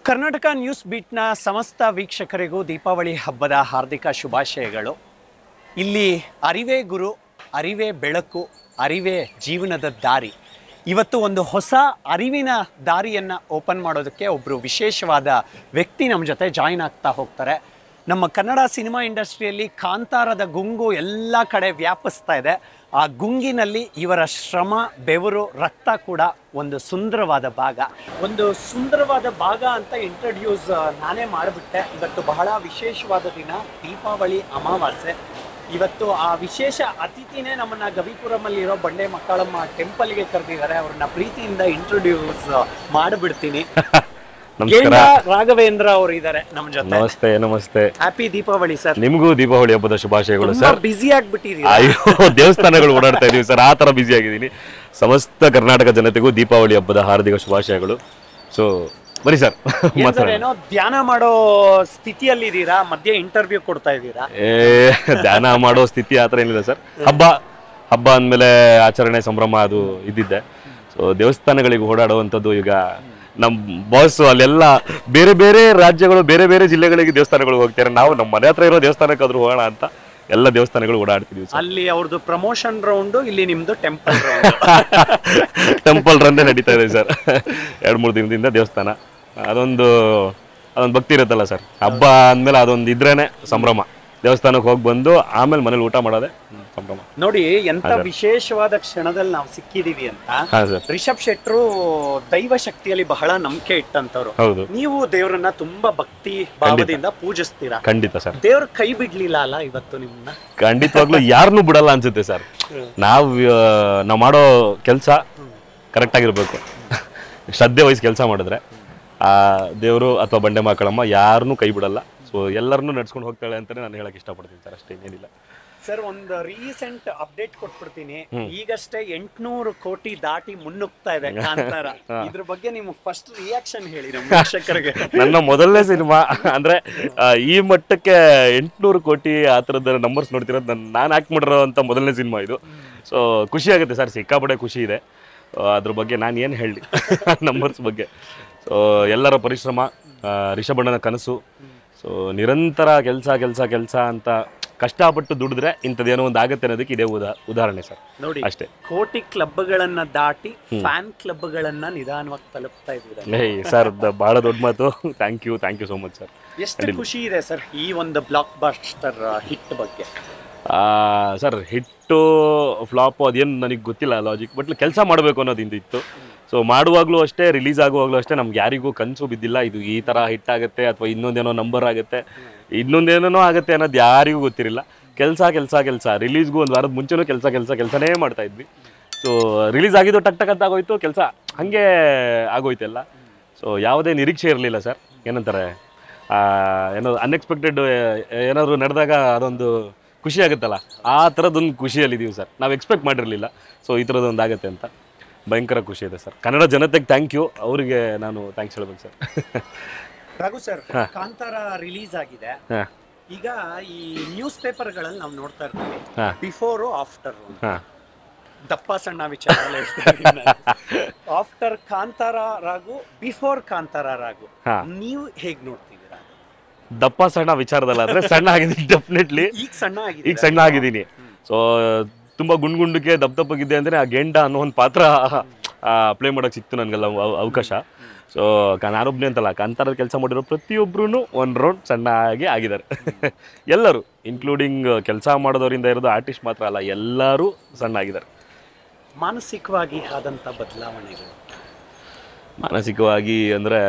Karnataka news ಬೀಟ್ನ ಸಮಸ್ತ ವೀಕ್ಷಕರಿಗೂ ದೀಪಾವಳಿ ಹಬ್ಬದ ಹಾರ್ದಿಕ ಶುಭಾಶಯಗಳು. ಇಲ್ಲಿ ಅರಿವೇ ಗುರು, ಅರಿವೇ ಬೆಳಕು, ಅರಿವೇ ಜೀವನದ ದಾರಿ. ಇವತ್ತು ಒಂದು ಹೊಸ ಅರಿವಿನ ದಾರಿಯನ್ನು ಓಪನ್ ಮಾಡೋದಕ್ಕೆ ಒಬ್ಬರು ವಿಶೇಷವಾದ ವ್ಯಕ್ತಿ ನಮ್ಮ ಜೊತೆ ಜಾಯಿನ್ ಆಗ್ತಾ ಹೋಗ್ತಾರೆ. ನಮ್ಮ ಕನ್ನಡ ಸಿನಿಮಾ ಇಂಡಸ್ಟ್ರಿಯಲ್ಲಿ ಕಾಂತಾರದ ಗುಂಗು ಎಲ್ಲ ಕಡೆ ವ್ಯಾಪಿಸ್ತಾ ಇದೆ. ಆ ಗುಂಗಿನಲ್ಲಿ ಇವರ ಶ್ರಮ, ಬೆವರು, ರಕ್ತ ಕೂಡ ಒಂದು ಸುಂದರವಾದ ಭಾಗ. ಒಂದು ಸುಂದರವಾದ ಭಾಗ ಅಂತ ಇಂಟ್ರಡ್ಯೂಸ್ ನಾನೇ ಮಾಡಿಬಿಟ್ಟೆ. ಇವತ್ತು ಬಹಳ ವಿಶೇಷವಾದ ದಿನ, ದೀಪಾವಳಿ ಅಮಾವಾಸ್ಯೆ. ಇವತ್ತು ಆ ವಿಶೇಷ ಅತಿಥಿನೇ ನಮ್ಮನ್ನ ಗವಿಪುರಮಲ್ಲಿರೋ ಬಂಡೆ ಮಕ್ಕಳಮ್ಮ ಟೆಂಪಲ್ಗೆ ಕರೆದಿದ್ದಾರೆ. ಅವ್ರನ್ನ ಪ್ರೀತಿಯಿಂದ ಇಂಟ್ರೊಡ್ಯೂಸ್ ಮಾಡಿಬಿಡ್ತೀನಿ. ರಾಘವೇಂದ್ರ ಅವರು ಇದ್ದಾರೆ ನಮ್ಮ ಜೊತೆ. ನಮಸ್ತೆ. ನಮಸ್ತೆ. Happy Deepavali sir. ನಿಮಗೂ ದೀಪಾವಳಿ ಹಬ್ಬದ ಶುಭಾಶಯಗಳು ಸರ್. ಬಿಸಿ ಆಗ್ಬಿಟ್ಟಿದ್ದೀರಿ. ಅಯ್ಯೋ, ದೇವಸ್ಥಾನಗಳು ಓಡಾಡ್ತಾ ಇದೀವಿ ಸರ್, ಆ ತರ ಬಿಸಿ ಆಗಿದ್ದೀನಿ. ಸಮಸ್ತ ಕರ್ನಾಟಕ ಜನತೆಗೂ ದೀಪಾವಳಿ ಹಬ್ಬದ ಹಾರ್ದಿಕ ಶುಭಾಶಯಗಳು. ಸೊ ಬನ್ನಿ ಸರ್. ಏನೋ ಧ್ಯಾನ ಮಾಡೋ ಸ್ಥಿತಿಯಲ್ಲಿ ಇದ್ದೀರಾ, ಮಧ್ಯೆ ಇಂಟರ್ವ್ಯೂ ಕೊಡ್ತಾ ಇದ್ದೀರಾ? ಧ್ಯಾನ ಮಾಡೋ ಸ್ಥಿತಿ ಆತರ ಏನಿಲ್ಲ ಸರ್. ಹಬ್ಬ ಅಂದ್ಮೇಲೆ ಆಚರಣೆ ಸಂಭ್ರಮ ಅದು ಇದ್ದಿದ್ದೆ. ಸೊ ದೇವಸ್ಥಾನಗಳಿಗೆ ಓಡಾಡುವಂಥದ್ದು ಈಗ ನಮ್ ಬಾಸ್ ಅಲ್ಲೆಲ್ಲ ಬೇರೆ ಬೇರೆ ರಾಜ್ಯಗಳು, ಬೇರೆ ಬೇರೆ ಜಿಲ್ಲೆಗಳಿಗೆ ದೇವಸ್ಥಾನಗಳು ಹೋಗ್ತಾರೆ. ನಾವು ನಮ್ಮ ಮನೆ ಹತ್ರ ಇರೋ ದೇವಸ್ಥಾನಕ್ಕಾದ್ರೂ ಹೋಗೋಣ ಅಂತ ಎಲ್ಲ ದೇವಸ್ಥಾನಗಳು ಓಡಾಡ್ತಿದೀವಿ. ಅಲ್ಲಿ ಅವ್ರದ್ದು ಪ್ರಮೋಷನ್ ರೌಂಡ್, ಇಲ್ಲಿ ನಿಮ್ದು ಟೆಂಪಲ್ ಟೆಂಪಲ್ ರನ್ನೇ ನಡೀತಾ ಇದೆ ಸರ್. 2-3 ದಿನದಿಂದ ದೇವಸ್ಥಾನ. ಅದೊಂದು ಭಕ್ತಿ ಇರುತ್ತಲ್ಲ ಸರ್. ಹಬ್ಬ ಅಂದ್ಮೇಲೆ ಅದೊಂದು ಇದ್ರೇನೆ ಸಂಭ್ರಮ. ದೇವಸ್ಥಾನಕ್ಕೆ ಹೋಗಿ ಬಂದು ಆಮೇಲೆ ಮನೇಲಿ ಊಟ ಮಾಡೋದೆ ಸಂಭ್ರಮ. ನೋಡಿ ಎಂತ ವಿಶೇಷವಾದ ಕ್ಷಣದಲ್ಲಿ ನಾವು ಸಿಕ್ಕಿದೀವಿ ಅಂತ. ರಿಷಬ್ ಶೆಟ್ರು ದೈವ ಶಕ್ತಿಯಲ್ಲಿ ಬಹಳ ನಂಬಿಕೆ ಇಟ್ಟಂತವ್ರು. ಹೌದು. ನೀವು ದೇವರನ್ನ ತುಂಬಾ ಭಕ್ತಿ ಭಾವದಿಂದ ಪೂಜಿಸ್ತೀರಾ. ಖಂಡಿತ ಸರ್. ದೇವ್ರ ಕೈ ಬಿಡ್ಲಿಲ್ಲ ಅಲ್ಲ ಇವತ್ತು ನಿಮ್ಮನ್ನ? ಖಂಡಿತವಾಗ್ಲೂ ಯಾರನ್ನೂ ಬಿಡಲ್ಲ ಅನ್ಸುತ್ತೆ ಸರ್. ನಾವು ಮಾಡೋ ಕೆಲಸ ಕರೆಕ್ಟ್ ಆಗಿರ್ಬೇಕು. ಶ್ರದ್ಧೆ ವಹಿಸಿ ಕೆಲಸ ಮಾಡಿದ್ರೆ ಆ ದೇವರು ಅಥವಾ ಬಂಡೆ ಮಕ್ಕಳಮ್ಮ ಯಾರನ್ನೂ ಕೈ ಬಿಡಲ್ಲ. ಸೊ ಎಲ್ಲರನ್ನೂ ನಡ್ಸ್ಕೊಂಡು ಹೋಗ್ತಾಳೆ ಅಂತಾನೆ ನಾನು ಹೇಳಕ್ ಇಷ್ಟಪಡ್ತೀನಿ ಸರ್. ಅಷ್ಟೇ, ಏನಿಲ್ಲ ಸರ್. ಒಂದು ರೀಸೆಂಟ್ ಅಪ್ಡೇಟ್ ಕೊಟ್ಬಿಡ್ತೀನಿ. ಈಗಷ್ಟೇ 800 ಕೋಟಿ ದಾಟಿ ಮುನ್ನುಗ್ತಾ ಇದೆ ಕಾಂತಾರ. ಇದ್ರ ಬಗ್ಗೆ ನಿಮ್ಮ ಫಸ್ಟ್ ರಿಯಾಕ್ಷನ್ ಹೇಳಿ ನಮ್ಮ ವೀಕ್ಷಕರಿಗೆ. ನನ್ನ ಮೊದಲನೇ ಸಿನಿಮಾ ಅಂದ್ರೆ ಈ ಮಟ್ಟಕ್ಕೆ 800 ಕೋಟಿ ಆ ಥರದ ನಂಬರ್ಸ್ ನೋಡ್ತಿರೋದು ನಾನು ಆಕ್ಟ್ ಮಾಡಿರೋ ಅಂತ ಮೊದಲನೇ ಸಿನಿಮಾ ಇದು. ಸೊ ಖುಷಿ ಆಗುತ್ತೆ ಸರ್, ಸಿಕ್ಕಾಪಟ್ಟೆ ಖುಷಿ ಇದೆ. ಅದ್ರ ಬಗ್ಗೆ ನಾನು ಏನು ಹೇಳಿ ನಂಬರ್ಸ್ ಬಗ್ಗೆ. ಸೊ ಎಲ್ಲರ ಪರಿಶ್ರಮ, ರಿಷಭಣ್ಣನ ಕನಸು. ಸೊ ನಿರಂತರ ಕೆಲಸ ಅಂತ ಕಷ್ಟಪಟ್ಟು ದುಡಿದ್ರೆ ಇಂಥದ್ದೇನೋ ಒಂದು ಆಗತ್ತೆ ಅನ್ನೋದಕ್ಕೆ ಇದೇ ಉದಾಹರಣೆ ಸರ್. ನೋಡಿ ಅಷ್ಟೇ. ಕೋಟಿ ಕ್ಲಬ್ಗಳನ್ನ ದಾಟಿ ಫ್ಯಾನ್ ಕ್ಲಬ್ಗಳನ್ನ ನಿಧಾನವಾಗಿ ತಲುಪ್ತಾ ಇದ್ದೀರಾ ಸರ್. ಬಹಳ ದೊಡ್ಡ ಮಾತು. Thank you so much sir. ಎಷ್ಟು ಖುಷಿ ಇದೆ ಸರ್ ಈ ಒಂದು ಬ್ಲಾಕ್ ಬಾಸ್ಟರ್ ಹಿಟ್ ಬಗ್ಗೆ? ಸರ್, ಹಿಟ್ಟು ಫ್ಲಾಪು ಅದೇನು ನನಗೆ ಗೊತ್ತಿಲ್ಲ ಲಾಜಿಕ್, ಬಟ್ ಕೆಲಸ ಮಾಡಬೇಕು ಅನ್ನೋದು ಇತ್ತು. ಸೊ ಮಾಡುವಾಗಲೂ ಅಷ್ಟೇ, ರಿಲೀಸ್ ಆಗುವಾಗಲೂ ಅಷ್ಟೇ, ನಮ್ಗೆ ಯಾರಿಗೂ ಕನಸು ಬಿದ್ದಿಲ್ಲ ಇದು ಈ ಥರ ಹಿಟ್ ಆಗುತ್ತೆ ಅಥವಾ ಇನ್ನೊಂದೇನೋ ನಂಬರ್ ಆಗುತ್ತೆ, ಇನ್ನೊಂದೇನೋ ಆಗುತ್ತೆ ಅನ್ನೋದು ಯಾರಿಗೂ ಗೊತ್ತಿರಲಿಲ್ಲ. ಕೆಲಸ ರಿಲೀಸ್ಗೂ ಒಂದು ವಾರದ ಮುಂಚೆನೂ ಕೆಲಸನೇ ಮಾಡ್ತಾ ಇದ್ವಿ. ಸೊ ರಿಲೀಸ್ ಆಗಿದ್ದು ಟಕ್ ಅಂತ ಆಗೋಯ್ತು, ಕೆಲಸ ಹಾಗೆ ಆಗೋಯ್ತೆಲ್ಲ. ಸೊ ಯಾವುದೇ ನಿರೀಕ್ಷೆ ಇರಲಿಲ್ಲ ಸರ್. ಏನಂತಾರೆ, ಏನೋ ಅನ್ಎಕ್ಸ್ಪೆಕ್ಟೆಡ್ ಏನಾದರೂ ನಡೆದಾಗ ಅದೊಂದು ಖುಷಿ ಆಗುತ್ತಲ್ಲ, ಆ ಥರದೊಂದು ಖುಷಿಯಲ್ಲಿದ್ದೀವಿ ಸರ್. ನಾವು ಎಕ್ಸ್ಪೆಕ್ಟ್ ಮಾಡಿರಲಿಲ್ಲ ಸೊ ಈ ಥರದೊಂದು ಆಗುತ್ತೆ ಅಂತ. ಭಯಂಕರ ಖುಷಿ ಇದೆ ಸರ್. ಕನ್ನಡ ಜನತೆಗೆ ಥ್ಯಾಂಕ್ ಯು, ಅವರಿಗೆ ನಾನು ಥ್ಯಾಂಕ್ಸ್ ಹೇಳ್ಬೇಕು sir. Raghu sir, Kantara release ಆಗಿದೆ. ಈಗ ಈ ನ್ಯೂಸ್ ಪೇಪರ್ಗಳಲ್ಲಿ ನಾವು ನೋಡ್ತಾ ಇರ್ತೀವಿ ಬಿಫೋರು ಆಫ್ಟರ್, ದಪ್ಪ ಸಣ್ಣ ವಿಚಾರ ಆಫ್ಟರ್ ಕಾಂತಾರ ರಾಗು, ಬಿಫೋರ್ ಕಾಂತಾರ ರಾಗು, ನೀವು ಹೇಗ್ ನೋಡ್ತಿದ್ದೀರಾ? ದಪ್ಪ ಸಣ್ಣ ವಿಚಾರದಲ್ಲ, ಅಂದ್ರೆ ಸಣ್ಣ ಆಗಿದ್ದೀನಿ ಡೆಫಿನೆಟ್ಲಿ. ಈಗ ಸಣ್ಣ ಆಗಿದ್ದೀನಿ. ಸೊ ತುಂಬಾ ಗುಂಡ್ಗುಂಡಕ್ಕೆ ದಪ್ಪಗಿದ್ದೆ ಅಂದ್ರೆ ಆ ಗೆಂಡ ಅನ್ನೋ ಒಂದು ಪಾತ್ರ ಪ್ಲೇ ಮಾಡೋಕೆ ಸಿಕ್ತು ನನಗೆಲ್ಲ ಅವಕಾಶ. ಸೊ ನಾನೊಬ್ಬನೇ ಅಂತಲ್ಲ, ಕಾಂತಾರದ ಕೆಲಸ ಮಾಡಿರೋ ಪ್ರತಿಯೊಬ್ಬರೂ ಒಂದು ರೌಂಡ್ ಸಣ್ಣ ಆಗಿ ಆಗಿದ್ದಾರೆ. ಎಲ್ಲರೂ ಇನ್ಕ್ಲೂಡಿಂಗ್ ಕೆಲಸ ಮಾಡೋದವರಿಂದ ಇರೋದು ಆರ್ಟಿಸ್ಟ್ ಮಾತ್ರ ಅಲ್ಲ, ಎಲ್ಲರೂ ಸಣ್ಣ ಆಗಿದ್ದಾರೆ. ಮಾನಸಿಕವಾಗಿ ಆದಂಥ ಬದಲಾವಣೆಗಳು? ಮಾನಸಿಕವಾಗಿ ಅಂದರೆ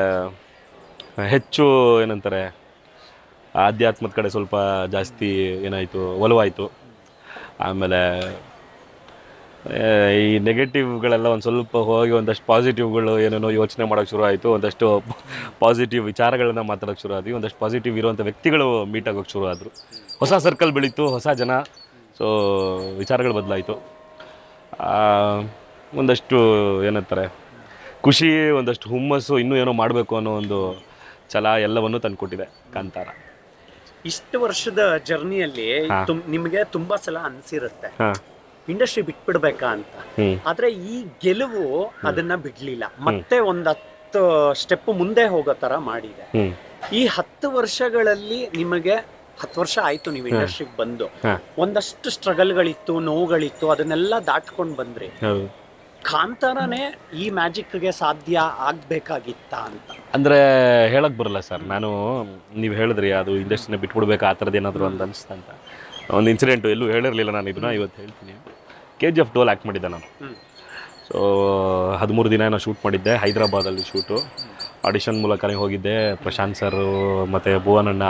ಹೆಚ್ಚು ಏನಂತಾರೆ, ಆಧ್ಯಾತ್ಮದ ಕಡೆ ಸ್ವಲ್ಪ ಜಾಸ್ತಿ ಏನಾಯಿತು, ಒಲವಾಯಿತು. ಆಮೇಲೆ ಈ ನೆಗೆಟಿವ್ಗಳೆಲ್ಲ ಒಂದು ಸ್ವಲ್ಪ ಹೋಗಿ ಒಂದಷ್ಟು ಪಾಸಿಟಿವ್ಗಳು ಏನೇನೋ ಯೋಚನೆ ಮಾಡೋಕ್ಕೆ ಶುರು ಆಯಿತು. ಒಂದಷ್ಟು ಪಾಸಿಟಿವ್ ವಿಚಾರಗಳನ್ನ ಮಾತಾಡೋಕ್ಕೆ ಶುರು ಆದ್ವಿ. ಒಂದಷ್ಟು ಪಾಸಿಟಿವ್ ಇರುವಂಥ ವ್ಯಕ್ತಿಗಳು ಮೀಟ್ ಆಗೋಕ್ಕೆ ಶುರು ಆದರು. ಹೊಸ ಸರ್ಕಲ್ ಬೆಳೀತು, ಹೊಸ ಜನ. ಸೊ ವಿಚಾರಗಳು ಬದಲಾಯಿತು. ಒಂದಷ್ಟು ಏನಂತಾರೆ ಖುಷಿ, ಒಂದಷ್ಟು ಹುಮ್ಮಸ್ಸು, ಇನ್ನೂ ಏನೋ ಮಾಡಬೇಕು ಅನ್ನೋ ಒಂದು ಛಲ ಎಲ್ಲವನ್ನೂ ತಂದುಕೊಟ್ಟಿದೆ ಕಾಂತಾರ. ಇಷ್ಟು ವರ್ಷದ ಜರ್ನಿಯಲ್ಲಿ ನಿಮಗೆ ತುಂಬಾ ಸಲ ಅನ್ಸಿರುತ್ತೆ ಇಂಡಸ್ಟ್ರಿ ಬಿಟ್ಬಿಡ್ಬೇಕಾ ಅಂತ. ಆದ್ರೆ ಈ ಗೆಲುವು ಅದನ್ನ ಬಿಡ್ಲಿಲ್ಲ. ಮತ್ತೆ 10 ಸ್ಟೆಪ್ ಮುಂದೆ ಹೋಗೋ ತರ ಮಾಡಿದೆ. ಈ 10 ವರ್ಷಗಳಲ್ಲಿ ನಿಮಗೆ 10 ವರ್ಷ ಆಯ್ತು ನೀವು ಇಂಡಸ್ಟ್ರಿಗೆ ಬಂದು, ಒಂದಷ್ಟು ಸ್ಟ್ರಗಲ್ಗಳಿತ್ತು, ನೋವುಗಳಿತ್ತು, ಅದನ್ನೆಲ್ಲ ದಾಟ್ಕೊಂಡು ಬಂದ್ರಿ. ಕಾಂತಾರನೇ ಈ ಮ್ಯಾಜಿಕ್ಗೆ ಸಾಧ್ಯ ಆಗ್ಬೇಕಾಗಿತ್ತ ಅಂತ ಅಂದ್ರೆ ಹೇಳಕ್ ಬರಲ್ಲ ಸರ್. ನಾನು ನೀವು ಹೇಳಿದ್ರಿ ಅದು ಇಂಡಸ್ಟ್ರಿನ ಬಿಟ್ಬಿಡ್ಬೇಕು ಆ ಥರದ್ದು ಏನಾದ್ರು ಒಂದು ಅನಿಸ್ತಾ ಅಂತ. ಒಂದು ಇನ್ಸಿಡೆಂಟು ಎಲ್ಲೂ ಹೇಳಿರಲಿಲ್ಲ, ನಾನು ಇದನ್ನ ಇವತ್ತು ಹೇಳ್ತೀನಿ. KGF 2 ಆ್ಯಕ್ಟ್ ಮಾಡಿದ್ದೆ ನಾನು. ಸೊ 13 ದಿನ ಏನೋ ಶೂಟ್ ಮಾಡಿದ್ದೆ, ಹೈದರಾಬಾದಲ್ಲಿ ಶೂಟು. ಆಡಿಷನ್ ಮೂಲಕನೇ ಹೋಗಿದ್ದೆ. ಪ್ರಶಾಂತ್ ಸರ್ ಮತ್ತು ಭುವನಣ್ಣ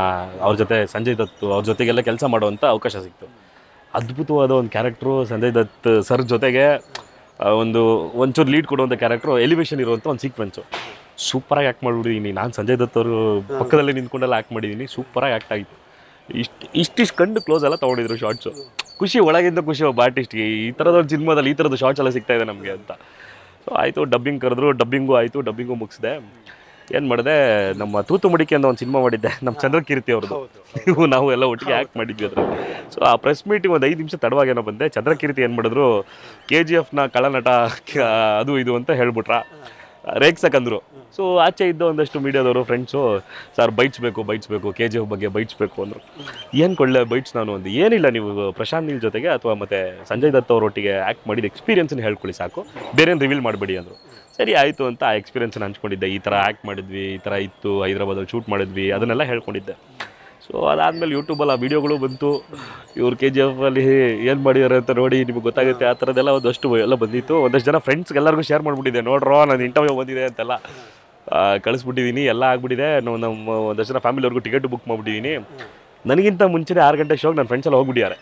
ಅವ್ರ ಜೊತೆ, ಸಂಜಯ್ ದತ್ ಅವ್ರ ಜೊತೆಗೆಲ್ಲ ಕೆಲಸ ಮಾಡುವಂಥ ಅವಕಾಶ ಸಿಕ್ತು. ಅದ್ಭುತವಾದ ಒಂದು ಕ್ಯಾರೆಕ್ಟ್ರು. ಸಂಜಯ್ ದತ್ ಸರ್ ಜೊತೆಗೆ ಒಂಚೂರು ಲೀಡ್ ಕೊಡುವಂಥ ಕ್ಯಾರೆಕ್ಟ್ರು, ಎಲಿವೇಶನ್ ಇರುವಂಥ ಒಂದು ಸೀಕ್ವೆನ್ಸು. ಸೂಪರಾಗಿ ಆ್ಯಕ್ಟ್ ಮಾಡಿಬಿಟ್ಟಿದ್ದೀನಿ ನಾನು. ಸಂಜಯ್ ದತ್ ಅವರು ಪಕ್ಕದಲ್ಲೇ ನಿಂತ್ಕೊಂಡೆಲ್ಲ ಆ್ಯಕ್ಟ್ ಮಾಡಿದ್ದೀನಿ. ಸೂಪರಾಗಿ ಆ್ಯಕ್ಟ್ ಆಗಿತ್ತು. ಇಷ್ಟಿಷ್ಟು ಕಂಡು ಕ್ಲೋಸ್ ಎಲ್ಲ ತೊಗೊಂಡಿದ್ರು ಶಾರ್ಟ್ಸು. ಖುಷಿ, ಒಳಗಿಂದ ಖುಷಿ ಒಬ್ಬ ಆರ್ಟಿಸ್ಟ್ಗೆ. ಈ ಥರದೊಂದು ಸಿನಿಮಾದಲ್ಲಿ ಈ ಥರದ್ದು ಶಾರ್ಟ್ಸ್ ಎಲ್ಲ ಸಿಗ್ತಾ ಇದೆ ನಮಗೆ ಅಂತ. ಸೊ ಆಯಿತು, ಡಬ್ಬಿಂಗ್ ಕರೆದ್ರು, ಡಬ್ಬಿಂಗು ಆಯಿತು. ಡಬ್ಬಿಂಗು ಮುಗಿಸಿದೆ. ಏನು ಮಾಡಿದೆ, ನಮ್ಮ ತೂತುಮಡಿಕೆ ಅಂತ ಒಂದು ಸಿನಿಮಾ ಮಾಡಿದ್ದೆ, ನಮ್ಮ ಚಂದ್ರಕೀರ್ತಿ ಅವ್ರದ್ದು. ನಾವು ಎಲ್ಲ ಒಟ್ಟಿಗೆ ಆ್ಯಕ್ಟ್ ಮಾಡಿದ್ವಿ ಅದ್ರ. ಸೊ ಆ ಪ್ರೆಸ್ ಮೀಟಿಂಗ್ ಒಂದು 5 ನಿಮಿಷ ತಡವಾಗೇನೋ ಬಂದೆ. ಚಂದ್ರಕೀರ್ತಿ ಏನು ಮಾಡಿದ್ರು, KGFನ ಕಳ್ಳನಟ ಅದು ಇದು ಅಂತ ಹೇಳ್ಬಿಟ್ರ, ರೇಗ್ಸಕ್ಕಂದ್ರು. ಸೊ ಆಚೆ ಇದ್ದ ಒಂದಷ್ಟು ಮೀಡಿಯಾದವರು ಫ್ರೆಂಡ್ಸು, ಸರ್ ಬೈಟ್ಸ್ಬೇಕು KGF ಬಗ್ಗೆ ಬೈಟ್ಸ್ಬೇಕು ಅಂದರು. ಏನು ಕೊಳ್ಳೆ ಬೈಟ್ಸ್ ನಾನು ಒಂದು, ಏನಿಲ್ಲ ನೀವು ಪ್ರಶಾಂತ್ ನೀಲ್ ಜೊತೆಗೆ ಅಥವಾ ಮತ್ತು ಸಂಜಯ್ ದತ್ ಅವರೊಟ್ಟಿಗೆ ಆ್ಯಕ್ಟ್ ಮಾಡಿದ ಎಕ್ಸ್ಪೀರಿಯನ್ಸನ್ನು ಹೇಳ್ಕೊಳ್ಳಿ ಸಾಕು, ಬೇರೇನು ರಿವೀಲ್ ಮಾಡಬೇಡಿ ಅಂದರು. ಸರಿ ಆಯಿತು ಅಂತ ಆ ಎಕ್ಸ್ಪೀರಿಯನ್ಸನ್ನು ಹಂಚ್ಕೊಂಡಿದ್ದೆ. ಈ ಥರ ಆ್ಯಕ್ಟ್ ಮಾಡಿದ್ವಿ, ಈ ಥರ ಇತ್ತು, ಹೈದರಾಬಾದಲ್ಲಿ ಶೂಟ್ ಮಾಡಿದ್ವಿ, ಅದನ್ನೆಲ್ಲ ಹೇಳ್ಕೊಂಡಿದ್ದೆ. ಸೊ ಅದಾದಮೇಲೆ ಯೂಟ್ಯೂಬಲ್ಲಿ ಆ ವೀಡಿಯೋಗಳು ಬಂತು. ಇವ್ರು KGFಲ್ಲಿ ಏನು ಮಾಡಿದ್ದಾರೆ ಅಂತ ನೋಡಿ ನಿಮಗೆ ಗೊತ್ತಾಗುತ್ತೆ. ಆ ಥರದ್ದೆಲ್ಲ ಒಂದಷ್ಟು ಎಲ್ಲ ಬಂದಿತ್ತು. ಒಂದಷ್ಟು ಜನ ಫ್ರೆಂಡ್ಸ್ಗೆ ಎಲ್ಲರಿಗೂ ಶೇರ್ ಮಾಡಿಬಿಟ್ಟಿದ್ದೆ, ನೋಡ್ರೋ ನಾನು ಇಂಟರ್ವ್ಯೂ ಬಂದಿದೆ ಅಂತೆಲ್ಲ ಕಳಿಸ್ಬಿಟ್ಟಿದ್ದೀನಿ. ಎಲ್ಲ ಆಗ್ಬಿಟ್ಟಿದೆ. ನಮ್ಮ ಒಂದಷ್ಟು ಜನ ಫ್ಯಾಮಿಲಿಯವ್ರಿಗೂ ಟಿಕೆಟ್ ಬುಕ್ ಮಾಡಿಬಿಟ್ಟಿದ್ದೀನಿ. ನನಗಿಂತ ಮುಂಚೆನೇ 6 ಗಂಟೆ ಶೋಗೆ ನನ್ನ ಫ್ರೆಂಡ್ಸ್ ಎಲ್ಲ ಹೋಗ್ಬಿಟ್ಟಿದ್ದಾರೆ.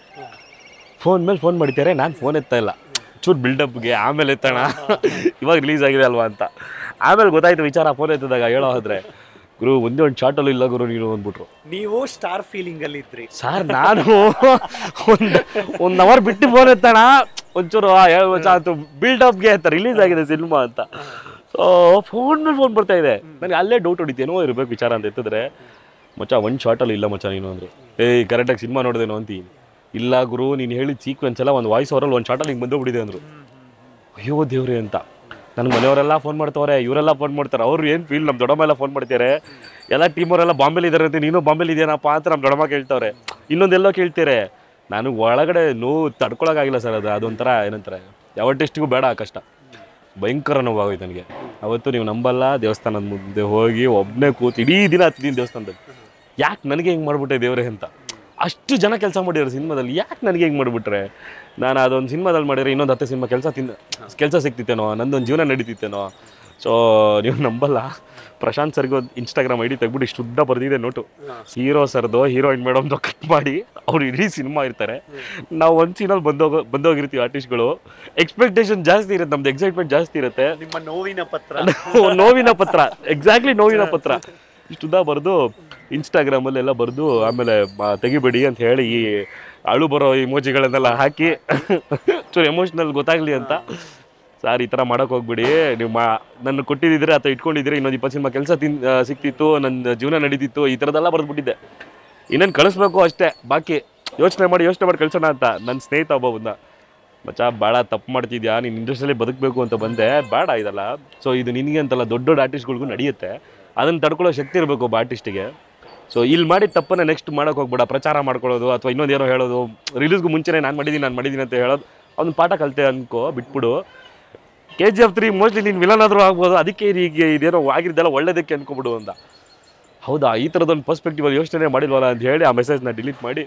ಫೋನ್ ಮೇಲೆ ಫೋನ್ ಮಾಡ್ತಾರೆ, ನಾನು ಫೋನ್ ಎತ್ತಾ ಇಲ್ಲ. ಚೂರು ಬಿಲ್ಡಪ್ಗೆ ಆಮೇಲೆ ಎತ್ತೋಣ, ಇವಾಗ ರಿಲೀಸ್ ಆಗಿದೆ ಅಲ್ವಾ ಅಂತ. ಆಮೇಲೆ ಗೊತ್ತಾಯ್ತು ವಿಚಾರ. ಫೋನ್ ಎತ್ತಿದಾಗ ಹೇಳೋ ಹೋದ್ರೆ, ಗುರು ಒಂದೇ ಒಂದು ಶಾರ್ಟಲ್ಲೂ ಇಲ್ಲ ಗುರು ನೀನು ಅಂದ್ಬಿಟ್ರು. ನೀವು ಸ್ಟಾರ್ ಫೀಲಿಂಗ್ ಅಲ್ಲಿ ಇದ್ರಿ ಸರ್. ನಾನು ಒಂದು ಅವರ್ ಬಿಟ್ಟು ಫೋನ್ ಎತ್ತೋಣ, ಒಂಚೂರು ಬಿಲ್ಡಪ್ಗೆ ಅಂತ ರಿಲೀಸ್ ಆಗಿದೆ ಸಿನಿಮಾ ಅಂತ. ಸೊ ಫೋನ್ ಮೇಲೆ ಫೋನ್ ಬರ್ತಾ ಇದೆ. ನನಗೆ ಅಲ್ಲೇ ಡೌಟ್ ಹೊಡಿತೇನೋ ಇರಬೇಕು ವಿಚಾರ ಅಂತ ಎತ್ತಿದ್ರೆ, ಮಚ್ಚ ಒಂದು ಶಾರ್ಟಲ್ಲಿ ಇಲ್ಲ ಮಚ್ಚ ನೀನು ಅಂದರು. ಕರೆಕ್ಟಾಗಿ ಸಿನಿಮಾ ನೋಡಿದೇನೋ ಅಂತೀನಿ. ಇಲ್ಲ ಗುರು ನೀನು ಹೇಳಿದ ಸೀಕ್ವೆನ್ಸ್ ಎಲ್ಲ ಒಂದು ವಾಯ್ಸ್ ಅವರಲ್ಲಿ ಒಂದು ಶಾರ್ಟಲ್ಲಿ ಹಿಂಗೆ ಬಂದೋಗ್ಬಿಟ್ಟಿದೆ ಅಂದರು. ಅಯ್ಯೋ ದೇವ್ರೆ ಅಂತ. ನನ್ನ ಮನೆಯವರೆಲ್ಲ ಫೋನ್ ಮಾಡ್ತವ್ರೆ, ಇವರೆಲ್ಲ ಫೋನ್ ಮಾಡ್ತಾರೆ. ಅವ್ರು ಏನು ಫೀಲ್, ನಮ್ಮ ದೊಡ್ಡಮ್ಮ ಎಲ್ಲ ಫೋನ್ ಮಾಡ್ತಾರೆ. ಎಲ್ಲ ಟೀಮವರೆಲ್ಲ ಬಾಂಬೆಲಿ ಇದ್ದಾರೆ ಅಂತ, ನೀನು ಬಾಂಬೆಲಿ ಇದೆಯೇನಪ್ಪ ಅಂತ ನಮ್ಮ ದೊಡ್ಡಮ್ಮ ಕೇಳ್ತವ್ರೆ. ಇನ್ನೊಂದೆಲ್ಲೋ ಕೇಳ್ತಾರೆ. ನಾನು ಒಳಗಡೆ ನೋವು ತಡ್ಕೊಳಕ್ಕಾಗಿಲ್ಲ ಸರ್. ಅದೊಂಥರ ಏನಂತಾರೆ, ಯಾವ ಟೆಸ್ಟಿಗೂ ಬೇಡ ಆ ಕಷ್ಟ. ಭಯಂಕರ ನೋವಾಗೋಯ್ತು ನನಗೆ ಅವತ್ತು. ನೀವು ನಂಬಲ್ಲ, ದೇವಸ್ಥಾನದ ಮುಂದೆ ಹೋಗಿ ಒಬ್ಬನೇ ಕೂತು ಇಡೀ ದಿನ ಹತ್ತಿದ್ದೀನಿ ದೇವಸ್ಥಾನದಲ್ಲಿ. ಯಾಕೆ ನನಗೆ ಹೆಂಗೆ ಮಾಡಿಬಿಟ್ಟೆ ದೇವ್ರೆ ಅಂತ. ಅಷ್ಟು ಜನ ಕೆಲಸ ಮಾಡಿದ್ರು ಸಿನಿಮಾದಲ್ಲಿ, ಯಾಕೆ ನನಗೆ ಹೆಂಗೆ ಮಾಡಿಬಿಟ್ರೆ. ನಾನು ಅದೊಂದು ಸಿನಿಮಾದಲ್ಲಿ ಮಾಡಿದ್ರೆ ಇನ್ನೊಂದು 10 ಸಿನಿಮಾ ಕೆಲಸ ಸಿಗ್ತಿತ್ತೇನೋ, ನಂದೊಂದು ಜೀವನ ನಡೀತಿತ್ತೇನೋ. ಸೊ ನೀವು ನಂಬಲ್ಲ, ಪ್ರಶಾಂತ್ ಸರ್ಗೆ ಒಂದು ಇನ್ಸ್ಟಾಗ್ರಾಮ್ ID ತೆಗ್ಬಿಟ್ಟು ಇಷ್ಟು ಉದ್ದ ಬರ್ದಿದೆ ನೋಟು. ಹೀರೋ ಸರ್ದು, ಹೀರೋಯಿನ್ ಮೇಡಮ್ದು ಕಟ್ ಮಾಡಿ ಅವ್ರು ಇಡೀ ಸಿನಿಮಾ ಇರ್ತಾರೆ. ನಾವು ಒಂದು ಸೀನಲ್ಲಿ ಬಂದೋಗಿರ್ತೀವಿ ಆರ್ಟಿಸ್ಟ್ಗಳು. ಎಕ್ಸ್ಪೆಕ್ಟೇಷನ್ ಜಾಸ್ತಿ ಇರುತ್ತೆ, ನಮ್ದು ಎಕ್ಸೈಟ್ಮೆಂಟ್ ಜಾಸ್ತಿ ಇರುತ್ತೆ. ನಿಮ್ಮ ನೋವಿನ ಪತ್ರ ನೋವಿನ ಪತ್ರ, ಎಕ್ಸಾಕ್ಟ್ಲಿ ನೋವಿನ ಪತ್ರ. ಇಷ್ಟುದ್ದ ಬರೆದು ಇನ್ಸ್ಟಾಗ್ರಾಮಲ್ಲೆಲ್ಲ ಬರೆದು ಆಮೇಲೆ ತೆಗಿಬೇಡಿ ಅಂತ ಹೇಳಿ ಈ ಅಳು ಬರೋ ಇಮೋಜಿಗಳನ್ನೆಲ್ಲ ಹಾಕಿ ಚೂರು ಎಮೋಷ್ನಲ್ ಗೊತ್ತಾಗಲಿ ಅಂತ. ಸರ್ ಈ ಥರ ಮಾಡೋಕೆ ಹೋಗ್ಬಿಡಿ, ನೀವು ನನ್ನ ಕೊಟ್ಟಿದ್ದಿದ್ರೆ ಅಥವಾ ಇಟ್ಕೊಂಡಿದ್ರೆ ಇನ್ನೊಂದು 20 ಸಿನಿಮಾ ಕೆಲಸ ಸಿಕ್ತಿತ್ತು, ನನ್ನ ಜೀವನ ನಡೀತಿತ್ತು, ಈ ಥರದ್ದೆಲ್ಲ ಬರೆದ್ಬಿಟ್ಟಿದ್ದೆ. ಇನ್ನೇನು ಕಳಿಸ್ಬೇಕು ಅಷ್ಟೇ, ಬಾಕಿ ಯೋಚನೆ ಮಾಡಿ ಕಳ್ಸೋಣ ಅಂತ. ನನ್ನ ಸ್ನೇಹಿತ ಒಬ್ಬ ಬಂದ, ಮಚ್ಚ ಭಾಳ ತಪ್ಪು ಮಾಡ್ತಿದ್ಯಾ, ನೀನು ಇಂಡಸ್ಟ್ರಿಯಲ್ಲಿ ಬದುಕಬೇಕು ಅಂತ ಬಂದೆ, ಬೇಡ ಇದಲ್ಲ. ಸೊ ಇದು ನಿನಗೆ ಅಂತಲ್ಲ, ದೊಡ್ಡ ಆರ್ಟಿಸ್ಟ್ಗಳಿಗೂ ನಡೆಯುತ್ತೆ. ಅದನ್ನು ತಡ್ಕೊಳ್ಳೋ ಶಕ್ತಿ ಇರಬೇಕು ಒಬ್ಬ ಆರ್ಟಿಸ್ಟಿಗೆ. ಸೊ ಇಲ್ಲಿ ಮಾಡಿದ ತಪ್ಪನ್ನು ನೆಕ್ಸ್ಟ್ ಮಾಡೋಕೆ ಹೋಗ್ಬೇಡ. ಪ್ರಚಾರ ಮಾಡ್ಕೊಳ್ಳೋದು ಅಥವಾ ಇನ್ನೊಂದೇನೋ ಹೇಳೋದು, ರಿಲೀಸ್ಗೂ ಮುಂಚೆನೇ ನಾನು ಮಾಡಿದ್ದೀನಿ ಅಂತ ಹೇಳೋದು, ಅವ್ನು ಪಾಠ ಕಲಿತೆ ಅನ್ಕೋ ಬಿಟ್ಬಿಡು. KGF 3 ಮೋಸ್ಟ್ಲಿ ನೀನು ವಿಲನ್ ಆದರೂ ಆಗ್ಬೋದು, ಅದಕ್ಕೆ ಈಗ ಇದೇನೋ ಆಗಿದ್ದೆಲ್ಲ ಒಳ್ಳೇದಕ್ಕೆ ಅನ್ಕೊಬಿಡು ಅಂತ. ಹೌದಾ, ಈ ಥರದೊಂದು ಪರ್ಸ್ಪೆಕ್ಟಿವಲ್ಲಿ ಯೋಚನೆ ಮಾಡಿಲ್ವಲ್ಲ ಅಂತ ಹೇಳಿ ಆ ಮೆಸೇಜ್ನ ಡಿಲೀಟ್ ಮಾಡಿ.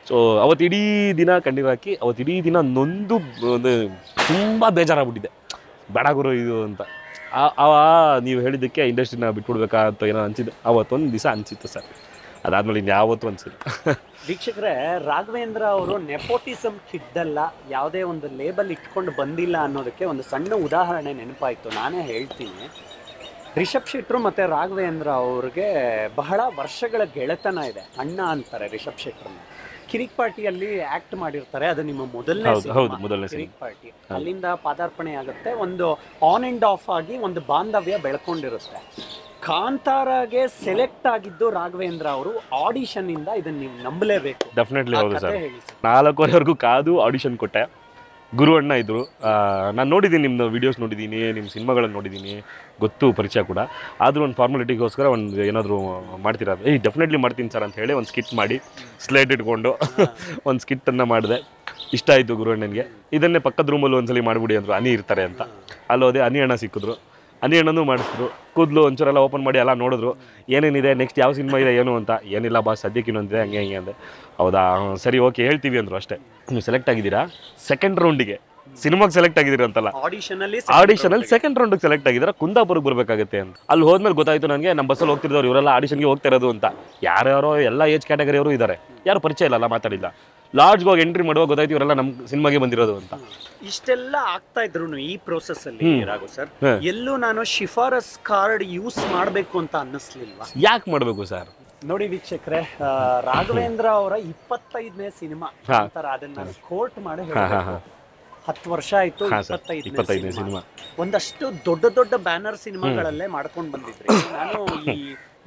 ಸೊ ಅವತ್ತು ಇಡೀ ದಿನ ಕಣ್ಣೀರು ಹಾಕಿ, ಅವತ್ತು ಇಡೀ ದಿನ ನೊಂದು ತುಂಬ ಬೇಜಾರಾಗ್ಬಿಟ್ಟಿದೆ. ಬೇಡ ಗುರು ಇದು ಅಂತ. ನೀವು ಹೇಳಿದ್ದಕ್ಕೆ ಇಂಡಸ್ಟ್ರಿನ ಬಿಟ್ಬಿಡ್ಬೇಕಾ ಅಂತ ಏನೋ ಅನಿಸಿದ್ದು ಅವತ್ತೊಂದು ದಿವಸ ಅನಿಸಿತ್ತು ಸರ್. ಅದಾದ್ಮೇಲೆ ಇನ್ಯಾವತ್ತೂ ಅನಿಸಿಲ್ಲ. ವೀಕ್ಷಕರೇ, ರಾಘವೇಂದ್ರ ಅವರು ನೆಪೋಟಿಸಮ್ ಕಿಡ್ಡಲ್ಲ, ಯಾವುದೇ ಒಂದು ಲೇಬಲ್ ಇಟ್ಕೊಂಡು ಬಂದಿಲ್ಲ ಅನ್ನೋದಕ್ಕೆ ಒಂದು ಸಣ್ಣ ಉದಾಹರಣೆ ನೆನಪಾಯಿತು. ನಾನೇ ಹೇಳ್ತೀನಿ. ರಿಷಬ್ ಶೆಟ್ರು ಮತ್ತು ರಾಘವೇಂದ್ರ ಅವ್ರಿಗೆ ಬಹಳ ವರ್ಷಗಳ ಗೆಳೆತನ ಇದೆ. ಅಣ್ಣ ಅಂತಾರೆ ರಿಷಬ್ ಶೆಟ್ರನ್ನ. ಕಿರಿಕ್ ಪಾರ್ಟಿಯಲ್ಲಿ ಆಕ್ಟ್ ಮಾಡಿರ್ತಾರೆ. ಅದು ನಿಮ್ಮ ಮೊದಲನೇ ಕಿರಿಕ್ ಪಾರ್ಟಿ. ಅಲ್ಲಿಂದ ಪಾದಾರ್ಪಣೆ ಆಗುತ್ತೆ. ಒಂದು ಆನ್ ಅಂಡ್ ಆಫ್ ಆಗಿ ಒಂದು ಬಾಂಧವ್ಯ ಬೆಳ್ಕೊಂಡಿರುತ್ತೆ. ಕಾಂತಾರಾಗೆ ಸೆಲೆಕ್ಟ್ ಆಗಿದ್ದು ರಾಘವೇಂದ್ರ ಅವರು ಆಡಿಷನ್ ಇಂದ. ಇದನ್ನ ನೀವು ನಂಬಲೇಬೇಕು. ಡೆಫಿನೆಟ್ಲಿ ಹೌದು ಸರ್. 4 ಕಾದು ಆಡಿಷನ್ ಕೊಟ್ಟೆ. ಗುರು ಅಣ್ಣ ಇದ್ದರು. ನಾನು ನೋಡಿದ್ದೀನಿ, ನಿಮ್ಮ ವೀಡಿಯೋಸ್ ನೋಡಿದ್ದೀನಿ, ನಿಮ್ಮ ಸಿನಿಮಾಗಳನ್ನು ನೋಡಿದ್ದೀನಿ, ಗೊತ್ತು, ಪರಿಚಯ ಕೂಡ. ಆದರೂ ಒಂದು ಫಾರ್ಮಾಲಿಟಿಗೋಸ್ಕರ ಒಂದು ಏನಾದರೂ ಮಾಡ್ತೀರಾ? ಡೆಫಿನೆಟ್ಲಿ ಮಾಡ್ತೀನಿ ಸರ್ ಅಂತ ಹೇಳಿ ಒಂದು ಸ್ಕಿಟ್ ಮಾಡಿ ಸ್ಲೇಟ್ ಇಟ್ಕೊಂಡು ಒಂದು ಸ್ಕಿಟ್ಟನ್ನು ಮಾಡಿದೆ. ಇಷ್ಟ ಆಯಿತು ಗುರು ಅಣ್ಣನಿಗೆ. ಇದನ್ನೇ ಪಕ್ಕದ ರೂಮಲ್ಲಿ ಒಂದ್ಸಲಿ ಮಾಡಿಬಿಡಿ ಅಂದರು, ಹನಿ ಇರ್ತಾರೆ ಅಂತ. ಅಲ್ಲೋದೆ, ಹನಿ ಅಣ್ಣ ಸಿಕ್ಕಿದ್ರು, ಹನಿ ಹಣ್ಣು ಮಾಡಿಸಿದ್ರು. ಕೂದಲು ಒಂಚೂರೆಲ್ಲ ಓಪನ್ ಮಾಡಿ ಎಲ್ಲ ನೋಡಿದ್ರು, ಏನೇನಿದೆ ನೆಕ್ಸ್ಟ್ ಯಾವ ಸಿನಿಮಾ ಇದೆ ಏನು ಅಂತ. ಏನಿಲ್ಲ ಬಾ, ಸದ್ಯಕ್ಕೆ ಇನ್ನೊಂದಿದೆ, ಹಂಗೆ ಹಂಗೆ ಅಂದೆ. ಹೌದಾ, ಸರಿ ಓಕೆ ಹೇಳ್ತೀವಿ ಅಂದರು ಅಷ್ಟೇ. ನೀವು ಸೆಲೆಕ್ಟ್ ಆಗಿದ್ದೀರಾ ಸೆಕೆಂಡ್ ರೌಂಡಿಗೆ, ಸಿನಿಮಾಗೆ ಸೆಲೆಕ್ಟ್ ಆಗಿದ್ದೀರಾ ಅಂತಲ್ಲ, ಆಡಿಷನಲ್ಲಿ ಸೆಕೆಂಡ್ ರೌಂಡಿಗೆ ಸೆಲೆಕ್ಟ್ ಆಗಿದ್ದೀರಾ, ಕುಂದಾಪುರಕ್ಕೆ ಬರಬೇಕಾಗುತ್ತೆ ಅಂತ. ಅಲ್ಲಿ ಹೋದ್ಮೇಲೆ ಗೊತ್ತಾಯಿತು ನನಗೆ, ನಮ್ಮ ಬಸ್ಸಲ್ಲಿ ಹೋಗ್ತಿರೋರು ಇವರೆಲ್ಲ ಆಡಿಷನ್ಗೆ ಹೋಗ್ತಾ ಇರೋದು ಅಂತ. ಯಾರ್ಯಾರೋ ಎಲ್ಲ ಏಜ್ ಕ್ಯಾಟಗರಿಯವರು ಇದ್ದಾರೆ, ಯಾರು ಪರಿಚಯ ಇಲ್ಲ, ಮಾತಾಡಿಲ್ಲ. ಲಾಡ್ಜ್ಗೆ ಹೋಗಿ ಎಂಟ್ರಿ ಮಾಡುವಾಗ ಗೊತ್ತಾಯ್ತು ಇವರೆಲ್ಲ ನಮ್ಮ ಸಿನಿಮಾಗೆ ಬಂದಿರೋದು ಅಂತ. ಇಷ್ಟೆಲ್ಲ ಆಗ್ತಾ ಇದ್ರು ಈ ಪ್ರೋಸೆಸ್ ಅಲ್ಲಿ ರಾಘು ಸರ್, ಎಲ್ಲೂ ನಾನು ಶಿಫಾರಸ್ ಕಾರ್ಡ್ ಯೂಸ್ ಮಾಡಬೇಕು ಅಂತ ಅನ್ನಿಸ್ಲಿಲ್ವಾ? ಯಾಕೆ ಮಾಡಬೇಕು ಸರ್? ನೋಡಿ ವೀಕ್ಷಕರೇ, ರಾಘವೇಂದ್ರ ಅವರ 25ನೇ ಸಿನಿಮಾ ಅಂತಾರೆ, ಅದನ್ನ ನಾನು ಕೋರ್ಟ್ ಮಾಡಿ 10 ವರ್ಷ ಆಯ್ತು. 25ನೇ ಸಿನಿಮಾ. ಒಂದಷ್ಟು ದೊಡ್ಡ ದೊಡ್ಡ ಬ್ಯಾನರ್ ಸಿನಿಮಾಗಳಲ್ಲೇ ಮಾಡ್ಕೊಂಡು ಬಂದಿದ್ರಿ. ನಾನು